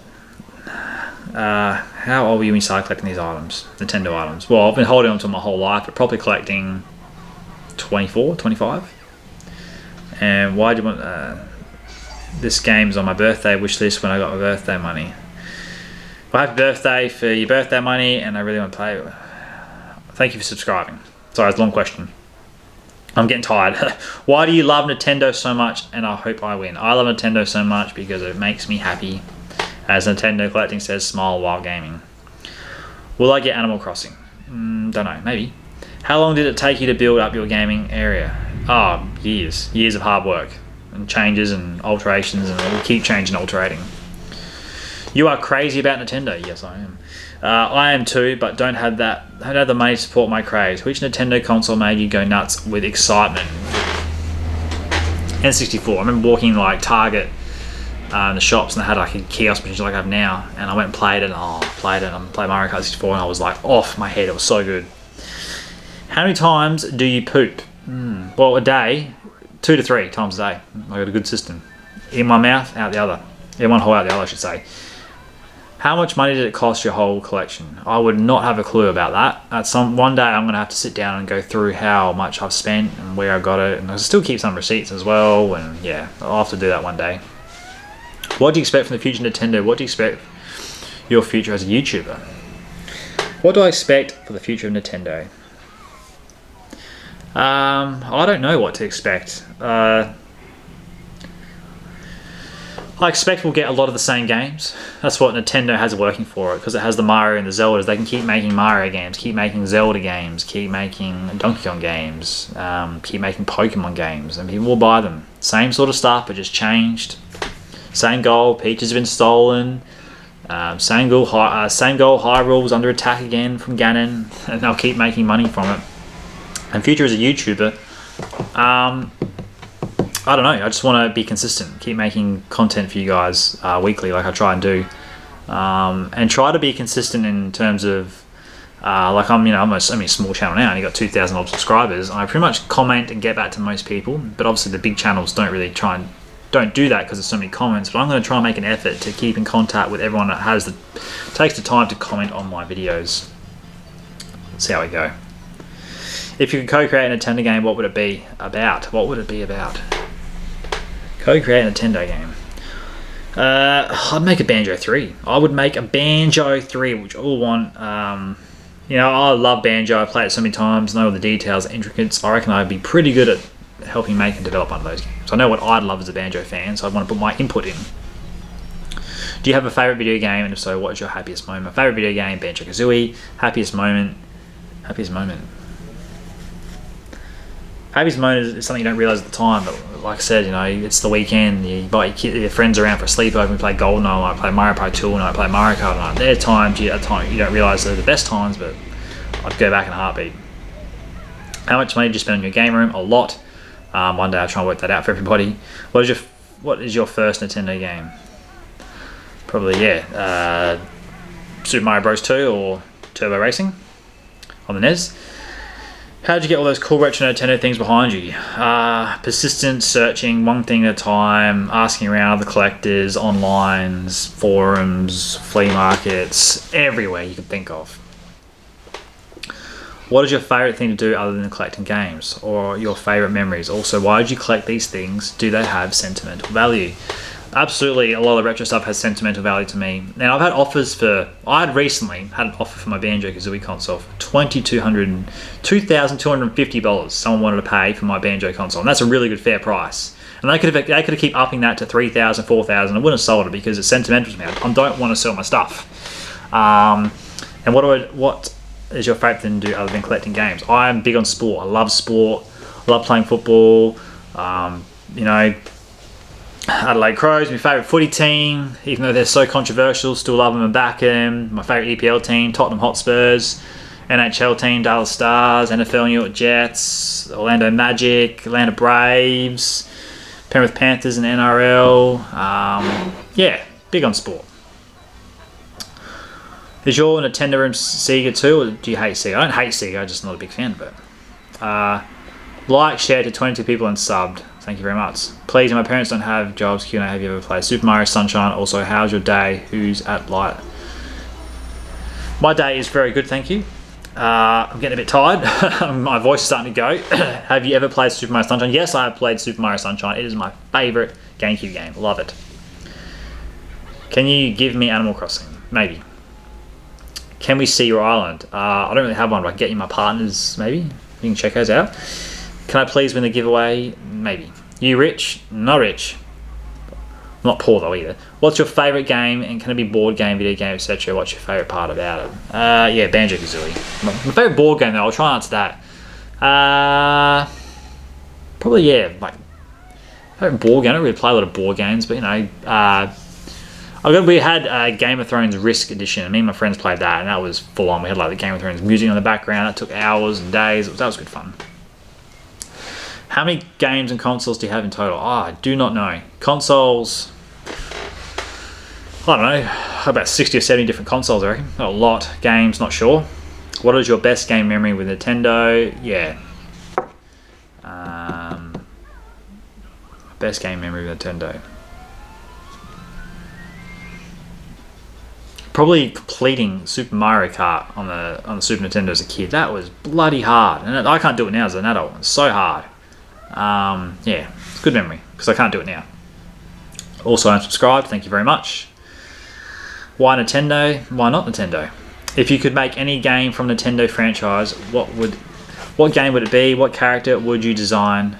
How old were you when you started collecting these items, Nintendo items? Well, I've been holding on to them my whole life, but probably collecting 24, 25. And why do you want... this game's on my birthday wish list when I got my birthday money. Well, happy birthday for your birthday money, and I really want to play. Thank you for subscribing. Sorry, it's a long question. I'm getting tired. Why do you love Nintendo so much, and I hope I win? I love Nintendo so much because it makes me happy. As Nintendo Collecting says, smile while gaming. Will I get Animal Crossing? Don't know, maybe. How long did it take you to build up your gaming area? Oh, years. Years of hard work. And changes and alterations, and we'll keep changing and alterating. You are crazy about Nintendo. Yes, I am. I am too, but don't have the money to support my craze. Which Nintendo console made you go nuts with excitement? N64. I remember walking like Target in the shops, and they had like a kiosk machine like I have now, and I went and played it. I played Mario Kart 64, and I was like off my head. It was so good. How many times do you poop? Well, a day, 2 to 3 times a day. I got a good system. In my mouth, out the other. In one hole, out the other, I should say. How much money did it cost your whole collection? I would not have a clue about that. One day I'm going to have to sit down and go through how much I've spent and where I got it, and I'll still keep some receipts as well, and yeah, I'll have to do that one day. What do you expect from the future Nintendo? What do you expect your future as a YouTuber? What do I expect for the future of Nintendo? I don't know what to expect. I expect we'll get a lot of the same games. That's what Nintendo has working for it, because it has the Mario and the Zeldas. They can keep making Mario games, keep making Zelda games, keep making Donkey Kong games, keep making Pokemon games, and people will buy them. Same sort of stuff, but just changed. Same goal, Peach has been stolen. Same goal, Hyrule's under attack again from Ganon, and they'll keep making money from it. And future as a YouTuber, I don't know, I just want to be consistent, keep making content for you guys weekly like I try and do, and try to be consistent in terms of like I'm only a small channel now, I only got 2,000 odd subscribers, and I pretty much comment and get back to most people, but obviously the big channels don't do that because there's so many comments, but I'm going to try and make an effort to keep in contact with everyone that takes the time to comment on my videos. See how we go. If you could co-create a Nintendo game, what would it be about? Co-create a Nintendo game. I'd make a Banjo 3. I would make a Banjo 3, which I all want. I love Banjo. I played it so many times, know all the details, intricacies. I reckon I'd be pretty good at helping make and develop one of those games. I know what I'd love as a Banjo fan, so I'd want to put my input in. Do you have a favourite video game, and if so, what is your happiest moment? My favourite video game, Banjo-Kazooie. Happiest moment. Happiest moment is something you don't realise at the time, but like I said, it's the weekend, you invite your friends around for a sleepover, we play GoldenEye, I play Mario Party 2, and I play Mario Kart, and there are times you don't realise they're the best times, but I'd go back in a heartbeat. How much money do you spend on your game room? A lot. One day I'll try and work that out for everybody. What is your first Nintendo game? Probably, Super Mario Bros. 2 or Turbo Racing on the NES. How did you get all those cool retro Nintendo things behind you? Persistent searching, one thing at a time, asking around other collectors, online, forums, flea markets, everywhere you could think of. What is your favourite thing to do other than collecting games, or your favourite memories? Also, why did you collect these things? Do they have sentimental value? Absolutely, a lot of the retro stuff has sentimental value to me. Now, I've had offers I had recently had an offer for my Banjo-Kazooie console for $2,250. Someone wanted to pay for my Banjo console, and that's a really good fair price. And they could have keep upping that to $3,000, $4,000. I wouldn't have sold it because it's sentimental to me. I don't want to sell my stuff. And what is your favourite thing to do other than collecting games? I am big on sport. I love sport. I love playing football. Adelaide Crows, my favourite footy team, even though they're so controversial, still love them and back them. My favourite EPL team, Tottenham Hotspurs. NHL team, Dallas Stars. NFL, New York Jets. Orlando Magic, Atlanta Braves. Penrith Panthers and NRL. Big on sport. Is your Nintendo room Sega too, or do you hate Sega? I don't hate Sega, I'm just not a big fan of it. Like, share to 22 people and subbed. Thank you very much. Please, my parents don't have jobs. Q&A, have you ever played Super Mario Sunshine? Also, how's your day? Who's at light? My day is very good, thank you. I'm getting a bit tired. My voice is starting to go. Have you ever played Super Mario Sunshine? Yes, I have played Super Mario Sunshine. It is my favourite GameCube game. Love it. Can you give me Animal Crossing? Maybe. Can we see your island? I don't really have one, but I can get you my partners, maybe. You can check those out. Can I please win the giveaway? Maybe. You rich? Not rich. I'm not poor though either. What's your favourite game, and can it be board game, video game, etc.? What's your favourite part about it? Banjo-Kazooie. My favourite board game though, I'll try and answer that. Probably, favorite board game. I don't really play a lot of board games, but I We had Game of Thrones Risk Edition. Me and my friends played that, and that was full on. We had like the Game of Thrones music on the background. That took hours and days. That was good fun. How many games and consoles do you have in total? I do not know. Consoles, I don't know, about 60 or 70 different consoles, I reckon. Not a lot. Games, not sure. What is your best game memory with Nintendo? Yeah. Best game memory with Nintendo. Probably completing Super Mario Kart on the Super Nintendo as a kid. That was bloody hard, and I can't do it now as an adult. It's so hard. Yeah, it's a good memory because I can't do it now. Also unsubscribed. Thank you very much. Why Nintendo? Why not Nintendo? If you could make any game from Nintendo franchise, what game would it be? What character would you design?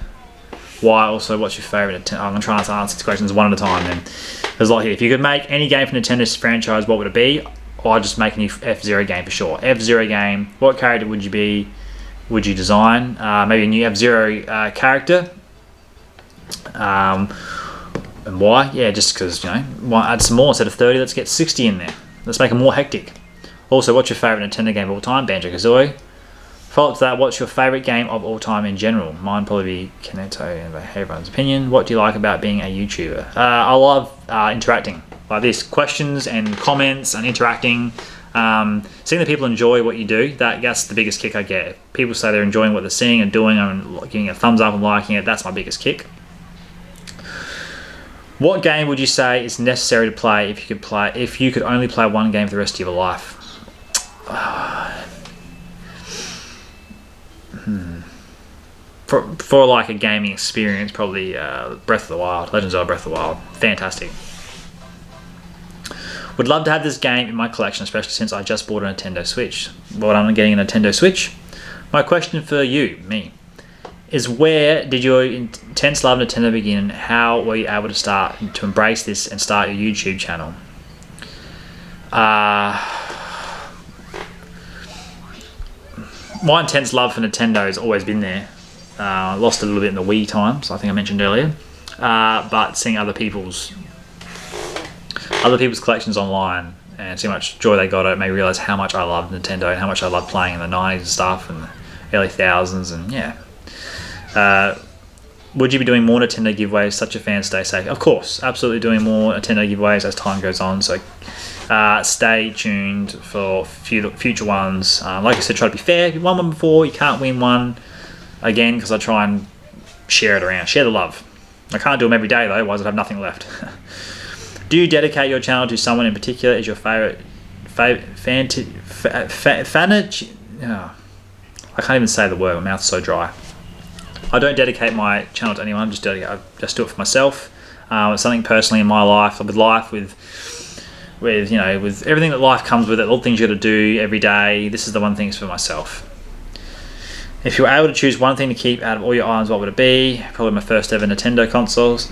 Why? Also, what's your favorite? I'm going to try to answer these questions one at a time. Then there's a lot here. If you could make any game from Nintendo's franchise, what would it be? Or I'd just make a new F-Zero game for sure. F-Zero game. What character would you be? Would you design? Maybe a new F-Zero character. And why? Yeah, just because, you know, why add some more instead of 30? Let's get 60 in there. Let's make it more hectic. Also, what's your favorite Nintendo game of all time? Banjo-Kazooie. Follow up to that, what's your favorite game of all time in general? Mine probably be Kanto and everyone's opinion. What do you like about being a YouTuber? I love interacting like this, questions and comments and interacting. Seeing that people enjoy what you do, that's the biggest kick I get. If people say they're enjoying what they're seeing and doing and giving a thumbs up and liking it, that's my biggest kick. What game would you say is necessary to play if you could only play one game for the rest of your life? For like a gaming experience, probably Breath of the Wild, Legends of Breath of the Wild. Fantastic. Would love to have this game in my collection, especially since I just bought a Nintendo Switch. Well, I'm getting a Nintendo Switch. My question for you, me, is where did your intense love of Nintendo begin? How were you able to embrace this and start your YouTube channel? My intense love for Nintendo has always been there. I lost a little bit in the Wii times, I think I mentioned earlier. But seeing other people's collections online and see how much joy they got out, it made me realise how much I loved Nintendo and how much I loved playing in the 90s and stuff and the early thousands, and yeah. Would you be doing more Nintendo giveaways? Such a fan, stay safe. Of course, absolutely doing more Nintendo giveaways as time goes on, so stay tuned for future ones. Like I said, try to be fair. If you won one before, you can't win one again, because I try and share it around, share the love. I can't do them every day though, otherwise I'd have nothing left. Do you dedicate your channel to someone in particular? Is your favorite fan? I can't even say the word. My mouth's so dry. I don't dedicate my channel to anyone. I just do it for myself. It's something personally in my life, with everything that life comes with it, all the things you got to do every day. This is the one thing for myself. If you were able to choose one thing to keep out of all your items, what would it be? Probably my first ever Nintendo consoles.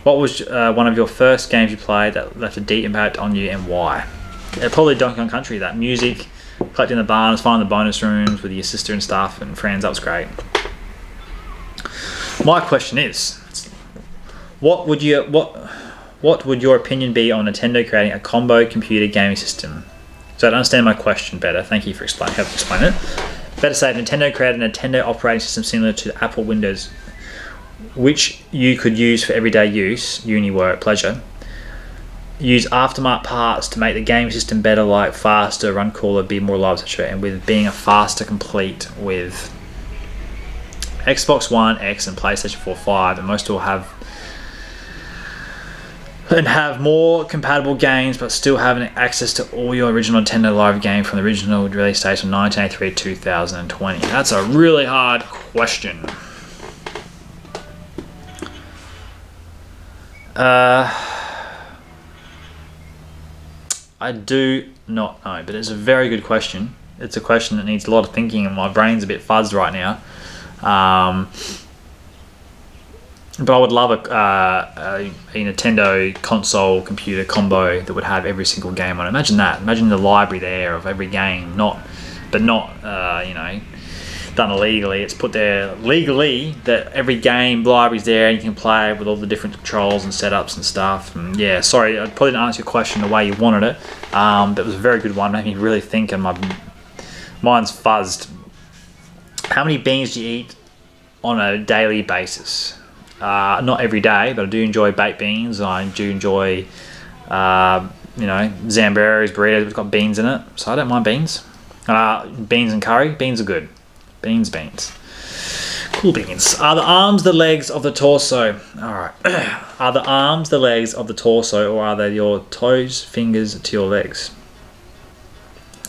What was one of your first games you played that left a deep impact on you, and why? Probably Donkey Kong Country. That music, collecting the barns, finding the bonus rooms with your sister and stuff and friends, that was great. My question is, what would your opinion be on Nintendo creating a combo computer gaming system? So I understand my question better. Thank you for helping explain it. Better say, Nintendo created a Nintendo operating system similar to Apple Windows, which you could use for everyday use, uni, work, pleasure. Use aftermarket parts to make the game system better, like faster, run cooler, be more reliable, etc. And with being a faster complete with Xbox One X and PlayStation 4, 5, and most will have more compatible games, but still having access to all your original Nintendo Live game from the original release dates from 1983 to 2020. That's a really hard question. I do not know, but it's a very good question. It's a question that needs a lot of thinking, and my brain's a bit fuzzed right now. But I would love a Nintendo console computer combo that would have every single game on it. Imagine that. Imagine the library there of every game, not done illegally. It's put there legally that every game library's there and you can play with all the different controls and setups and stuff. And yeah, sorry, I probably didn't answer your question the way you wanted it. But it was a very good one. Made me really think, and my mind's fuzzed. How many beans do you eat on a daily basis? Not every day, but I do enjoy baked beans. I do enjoy, you know, Zamberos, burritos. It's got beans in it, so I don't mind beans. Beans and curry. Beans are good. Beans. Cool beans. Are the arms the legs of the torso? Alright. Are the arms the legs of the torso, or are they your toes, fingers to your legs?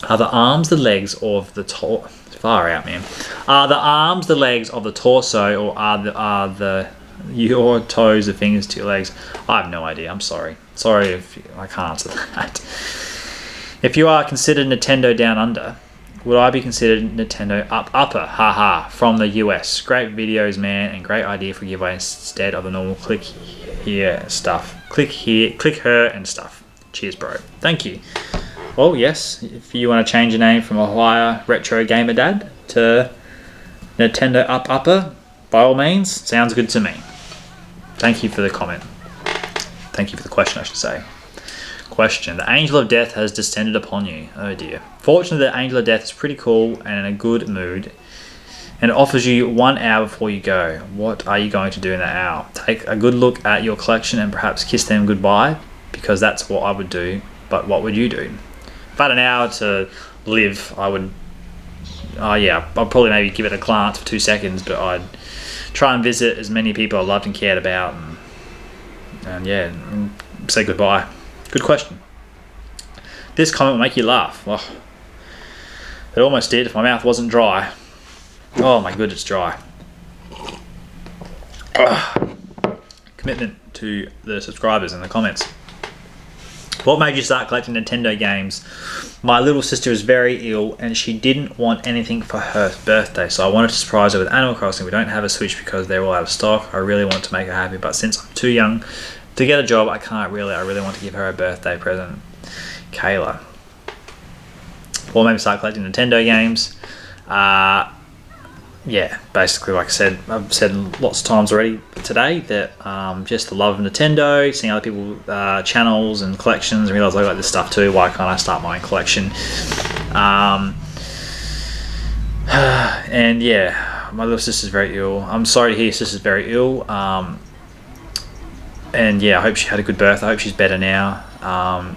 Are the arms the legs of the torso? Far out, man. Are the arms the legs of the torso, or are your toes the fingers to your legs? I have no idea. I'm sorry. Sorry if I can't answer that. If you are considered Nintendo Down Under, would I be considered Nintendo Upper? Haha, from the US. Great videos, man, and great idea for giveaway instead of the normal click here stuff. Click here, click her and stuff. Cheers, bro. Thank you. Well, yes, if you want to change your name from Ohio Retro Gamer Dad to Nintendo Upper, by all means, sounds good to me. Thank you for the comment. Thank you for the question, I should say. Question. The Angel of Death has descended upon you. Oh dear. Fortunately, the Angel of Death is pretty cool and in a good mood, and it offers you 1 hour before you go. What are you going to do in that hour? Take a good look at your collection and perhaps kiss them goodbye, because that's what I would do. But what would you do? If I had an hour to live, I would... yeah, I'd probably maybe give it a glance for 2 seconds, but I'd try and visit as many people I loved and cared about, and yeah, and say goodbye. Good question. This comment will make you laugh. Oh, it almost did if my mouth wasn't dry. Oh my goodness, it's dry. Commitment to the subscribers in the comments. What made you start collecting Nintendo games? My little sister is very ill and she didn't want anything for her birthday, so I wanted to surprise her with Animal Crossing. We don't have a Switch because they're all out of stock. I really want to make her happy, but since I'm too young to get a job, I really want to give her a birthday present. Kayla. What made me start collecting Nintendo games? Yeah, basically, like I said, I've said lots of times already today that just the love of Nintendo, seeing other people's channels and collections, and realise I like this stuff too. Why can't I start my own collection? And yeah, my little sister's very ill. I'm sorry to hear your sister's very ill. And yeah, I hope she had a good birth. I hope she's better now.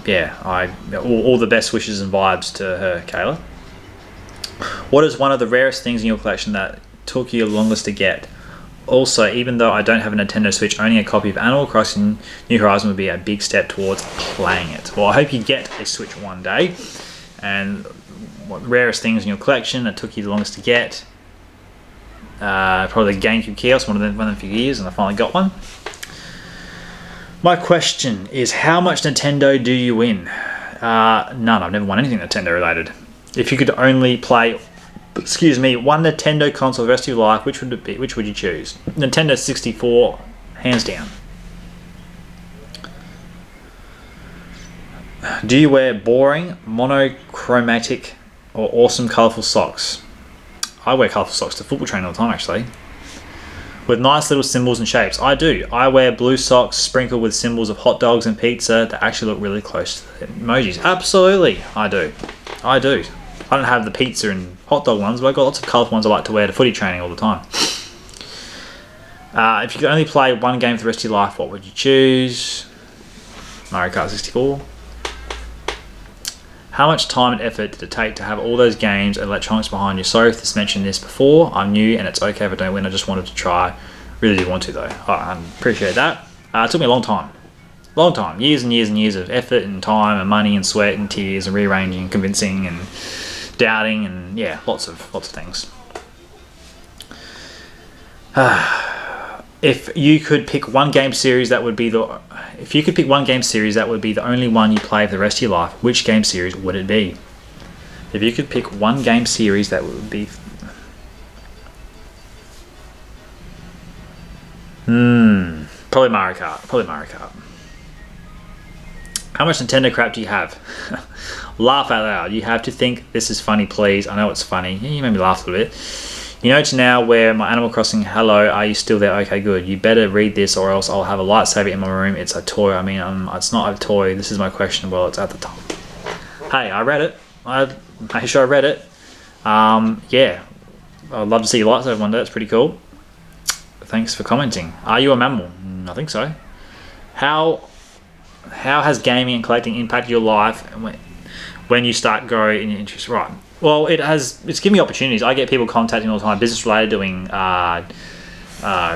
Yeah, all the best wishes and vibes to her, Kayla. What is one of the rarest things in your collection that took you the longest to get? Also, even though I don't have a Nintendo Switch, owning a copy of Animal Crossing New Horizons would be a big step towards playing it. Well, I hope you get a Switch one day. And what the rarest things in your collection that took you the longest to get? Probably the GameCube kiosk, one of them for years, and I finally got one. My question is, how much Nintendo do you win? None. I've never won anything Nintendo related. If you could only play, one Nintendo console the rest of your life, which would it be? Which would you choose? Nintendo 64, hands down. Do you wear boring, monochromatic, or awesome colourful socks? I wear colourful socks to football training all the time, actually. With nice little symbols and shapes. I do. I wear blue socks sprinkled with symbols of hot dogs and pizza that actually look really close to the emojis. Absolutely, I do. I do. I don't have the pizza and hot dog ones, but I've got lots of colourful ones I like to wear to footy training all the time. If you could only play one game for the rest of your life, what would you choose? Mario Kart 64. How much time and effort did it take to have all those games and electronics behind you? Sorry if this mentioned this before. I'm new and it's okay if I don't win. I just wanted to try. Really did want to though. I appreciate that. It took me a long time. Long time. Years and years and years of effort and time and money and sweat and tears and rearranging and convincing and doubting and yeah, lots of things. If you could pick one game series that would be the only one you play for the rest of your life, which game series would it be? If you could pick one game series that would be probably Mario Kart. How much Nintendo crap do you have? Laugh out loud. You have to think this is funny, please. I know it's funny. You made me laugh a little bit. You know to now where my Animal Crossing hello, are you still there? Okay, good. You better read this or else I'll have a lightsaber in my room. It's a toy. I mean, it's not a toy. This is my question. Well, it's at the top. Hey, I read it. I made sure I read it. Yeah. I'd love to see your lightsaber one day. It's pretty cool. Thanks for commenting. Are you a mammal? I think so. How has gaming and collecting impacted your life when you start growing in your interest? Right. Well, it's given me opportunities. I get people contacting all the time, business related, doing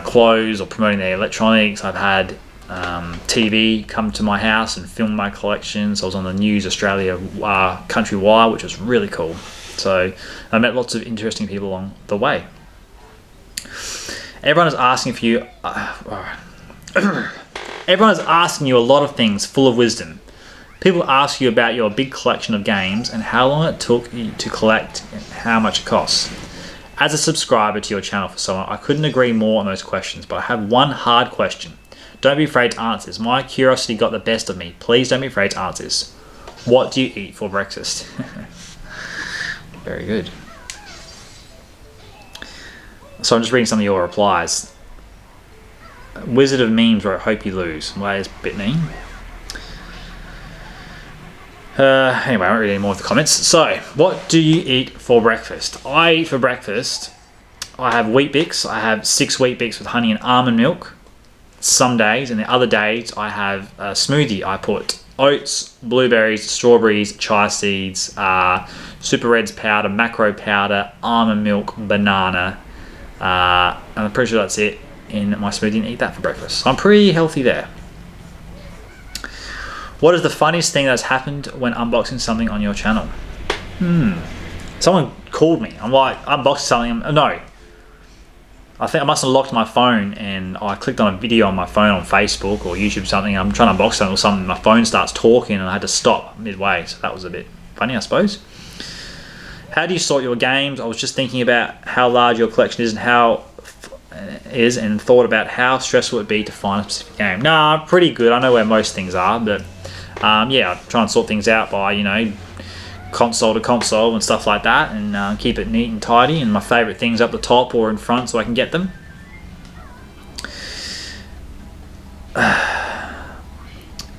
clothes or promoting their electronics. I've had TV come to my house and film my collections. I was on the News Australia countrywide, which was really cool. So I met lots of interesting people along the way. Everyone is asking for you. Everyone is asking you a lot of things full of wisdom. People ask you about your big collection of games and how long it took you to collect and how much it costs. As a subscriber to your channel for so long, I couldn't agree more on those questions, but I have one hard question. Don't be afraid to answer this. My curiosity got the best of me. Please don't be afraid to answer this. What do you eat for breakfast? Very good. So I'm just reading some of your replies. Wizard of Memes wrote, hope you lose. Well, it's a bit mean. Anyway, I won't read any more of the comments. So, what do you eat for breakfast? I eat for breakfast, I have Wheat Bix. I have 6 Wheat Bix with honey and almond milk some days, and the other days I have a smoothie. I put oats, blueberries, strawberries, chia seeds, Super Reds powder, macro powder, almond milk, banana, and I'm pretty sure that's it in my smoothie, and eat that for breakfast. So I'm pretty healthy there. What is the funniest thing that's happened when unboxing something on your channel? Someone called me. I'm like, unboxing something. No. I think I must have locked my phone and I clicked on a video on my phone on Facebook or YouTube or something. I'm trying to unbox something or something. My phone starts talking and I had to stop midway. So that was a bit funny, I suppose. How do you sort your games? I was just thinking about how large your collection is and and thought about how stressful it would be to find a specific game. Nah, pretty good. I know where most things are, but yeah, I try and sort things out by, console to console and stuff like that, and keep it neat and tidy, and my favourite things up the top or in front so I can get them.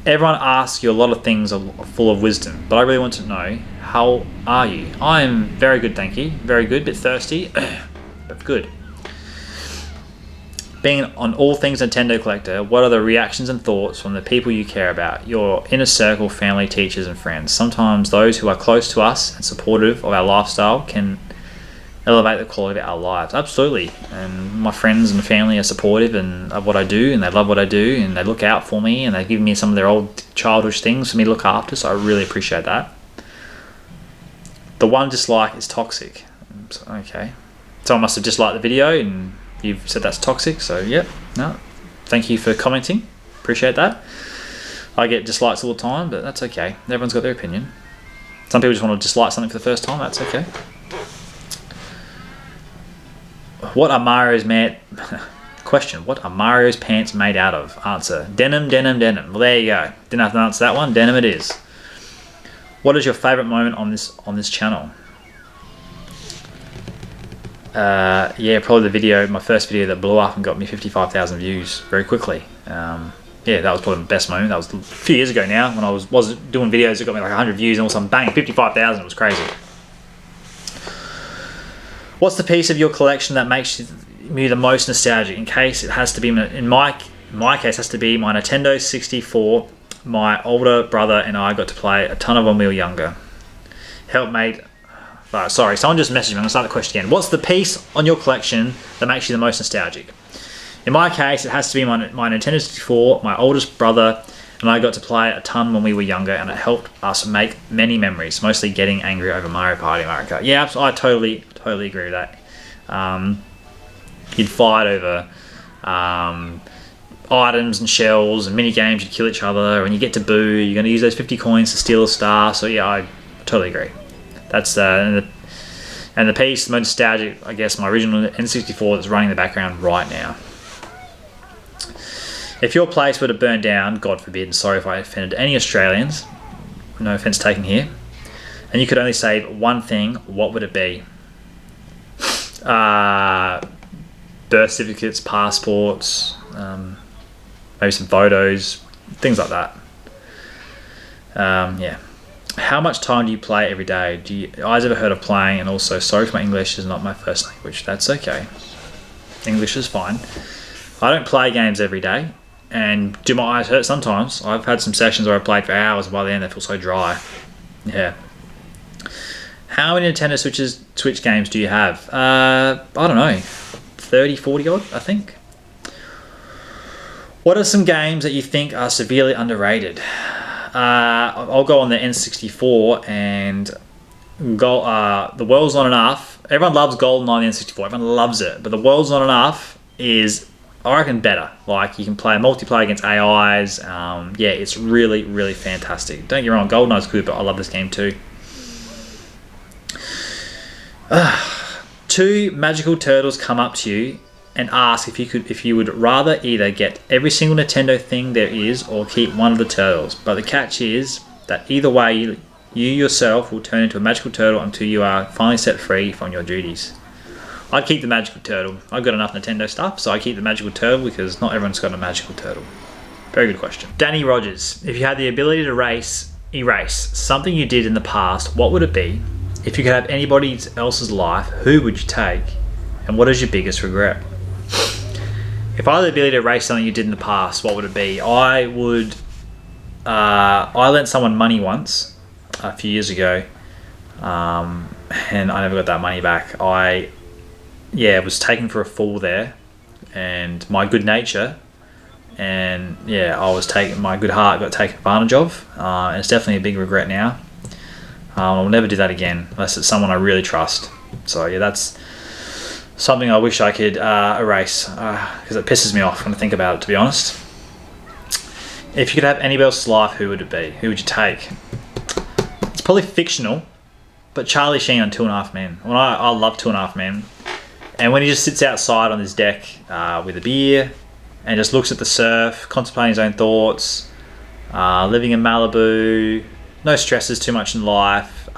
Everyone asks you a lot of things are full of wisdom, but I really want to know, how are you? I am very good, thank you. Very good, bit thirsty, but good. Being on all things Nintendo collector, what are the reactions and thoughts from the people you care about, your inner circle, family, teachers, and friends? Sometimes those who are close to us and supportive of our lifestyle can elevate the quality of our lives. Absolutely. And my friends and family are supportive of what I do, and they love what I do, and they look out for me, and they give me some of their old childish things for me to look after, so I really appreciate that. The one dislike is toxic. Okay. Someone must have disliked the video and you've said that's toxic, so yep. No, thank you for commenting. Appreciate that. I get dislikes all the time, but that's okay. Everyone's got their opinion. Some people just want to dislike something for the first time. That's okay. What are Mario's question? What are Mario's pants made out of? Answer: denim, denim, denim. Well, there you go. Didn't have to answer that one. Denim it is. What is your favorite moment on this channel? Yeah, probably the video, my first video that blew up and got me 55,000 views very quickly. Yeah, that was probably the best moment. That was a few years ago now when I was doing videos that got me like 100 views and all of a sudden, bang, 55,000. It was crazy. What's the piece of your collection that makes you the most nostalgic? In case it has to be, in my case, it has to be my Nintendo 64. My older brother and I got to play a ton of when we were younger. Helpmate. Sorry, someone just messaged me. I'm going to start the question again. What's the piece on your collection that makes you the most nostalgic? In my case, it has to be my Nintendo 64. My oldest brother and I got to play a ton when we were younger, and it helped us make many memories, mostly getting angry over Mario Party and Mario Kart. Yeah, I totally agree with that. You'd fight over items and shells and mini games. You'd kill each other. When you get to Boo, you're going to use those 50 coins to steal a star. So yeah, I totally agree. That's and the piece, the most nostalgic, I guess, my original N64 that's running in the background right now. If your place were to burn down, God forbid, and sorry if I offended any Australians, no offence taken here, and you could only save one thing, what would it be? Birth certificates, passports, maybe some photos, things like that. Yeah. How much time do you play every day? Do you guys ever heard of playing? And also, sorry if my English is not my first language. That's okay. English is fine. I don't play games every day, and do my eyes hurt sometimes. I've had some sessions where I played for hours, and by the end they feel so dry. Yeah. How many Nintendo Switch games do you have? I don't know, 30, 40 odd, I think. What are some games that you think are severely underrated? I'll go on the N64 and The World's Not Enough. Everyone loves GoldenEye on the N64. Everyone loves it, but The World's Not Enough is, I reckon, better. Like, you can play multiplayer against AIs. Yeah, it's really, really fantastic. Don't get me wrong, GoldenEye's good, but I love this game too. 2 magical turtles come up to you and ask if you would rather either get every single Nintendo thing there is or keep one of the turtles. But the catch is that either way, you yourself will turn into a magical turtle until you are finally set free from your duties. I'd keep the magical turtle. I've got enough Nintendo stuff, so I keep the magical turtle because not everyone's got a magical turtle. Very good question. Danny Rogers, if you had the ability to erase something you did in the past, what would it be? If you could have anybody else's life, who would you take? And what is your biggest regret? If I had the ability to erase something you did in the past, what would it be? I lent someone money once, a few years ago, and I never got that money back. I was taken for a fool there, and my good nature, and my good heart got taken advantage of, and it's definitely a big regret now. I'll never do that again unless it's someone I really trust. So yeah, that's something I wish I could erase because it pisses me off when I think about it, to be honest. If you could have anybody else's life, who would it be? Who would you take? It's probably fictional, but Charlie Sheen on 2.5 Men. Well, I love 2.5 Men. And when he just sits outside on his deck with a beer and just looks at the surf, contemplating his own thoughts, living in Malibu, no stresses too much in life.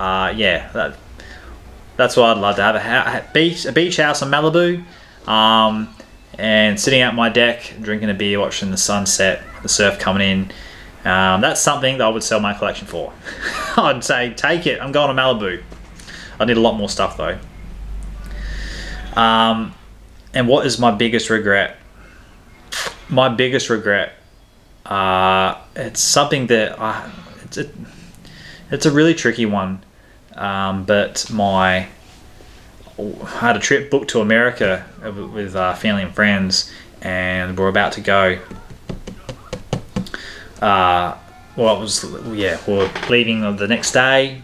That's what I'd love to have, a beach house on Malibu, and sitting out my deck, drinking a beer, watching the sunset, the surf coming in. That's something that I would sell my collection for. I'd say, take it, I'm going to Malibu. I need a lot more stuff though. And what is my biggest regret? My biggest regret, it's something that it's a really tricky one. But I had a trip booked to America with family and friends, and we're about to go. We're leaving the next day,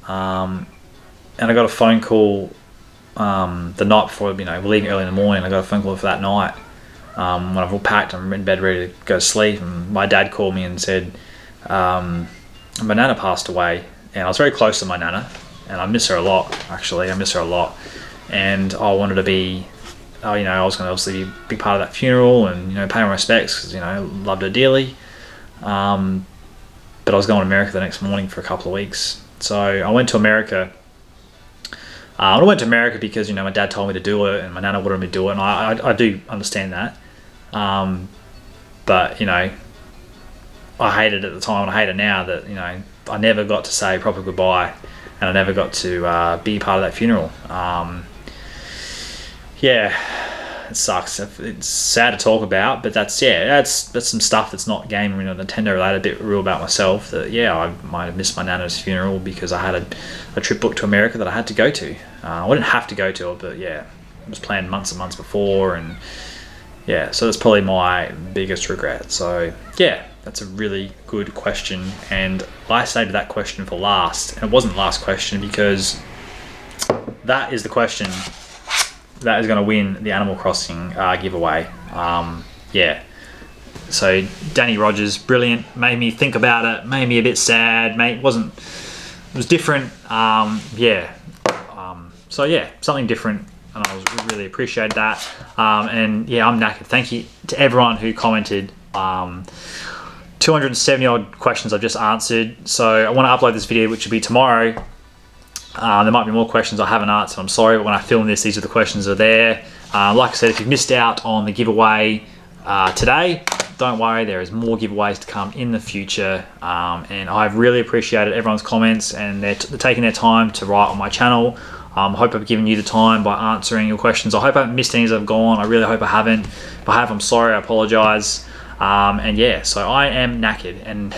and I got a phone call the night before. We're leaving early in the morning. I got a phone call for that night when I've all packed. I'm in bed ready to go to sleep, and my dad called me and said, my nana passed away. And I was very close to my nana, and I miss her a lot, actually. I miss her a lot. And I wanted to be, I was going to obviously be a big part of that funeral and, pay my respects because, loved her dearly. But I was going to America the next morning for a couple of weeks. So I went to America. I went to America because, my dad told me to do it and my nana wanted me to do it. And I do understand that. But, I hated it at the time and I hate it now that, I never got to say proper goodbye and I never got to be part of that funeral. It sucks. It's sad to talk about, but that's some stuff that's not game or Nintendo related. A bit real about myself that I might have missed my nana's funeral because I had a trip booked to America that I had to go to. I didn't have to go to it, but it was planned months and months before, and so that's probably my biggest regret. So that's a really good question, and I saved that question for last. And it wasn't the last question because that is the question that is going to win the Animal Crossing giveaway. So Danny Rogers, brilliant, made me think about it, made me a bit sad, it was different. Something different, and I was really appreciated that. I'm knackered. Thank you to everyone who commented. 270 odd questions I've just answered. So I want to upload this video, which will be tomorrow. There might be more questions I haven't answered. I'm sorry, but when I film this, these are the questions that are there. Like I said, if you've missed out on the giveaway today, don't worry, there is more giveaways to come in the future. And I've really appreciated everyone's comments, and they're taking their time to write on my channel. I hope I've given you the time by answering your questions. I hope I haven't missed any as I've gone. I really hope I haven't. If I have, I'm sorry, I apologize. And yeah, so I am knackered. And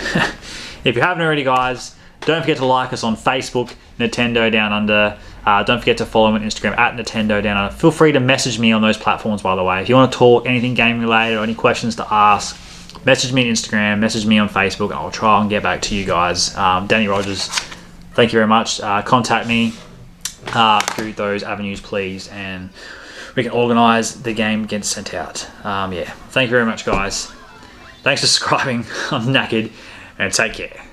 if you haven't already, guys, don't forget to like us on Facebook, Nintendo Down Under. Don't forget to follow me on Instagram at Nintendo Down Under. Feel free to message me on those platforms, by the way. If you want to talk anything game related or any questions to ask, message me on Instagram, message me on Facebook, and I'll try and get back to you guys. Danny Rogers, thank you very much. Contact me through those avenues, please, and we can organise the game gets sent out. Yeah, thank you very much, guys. Thanks for subscribing. I'm knackered, and take care.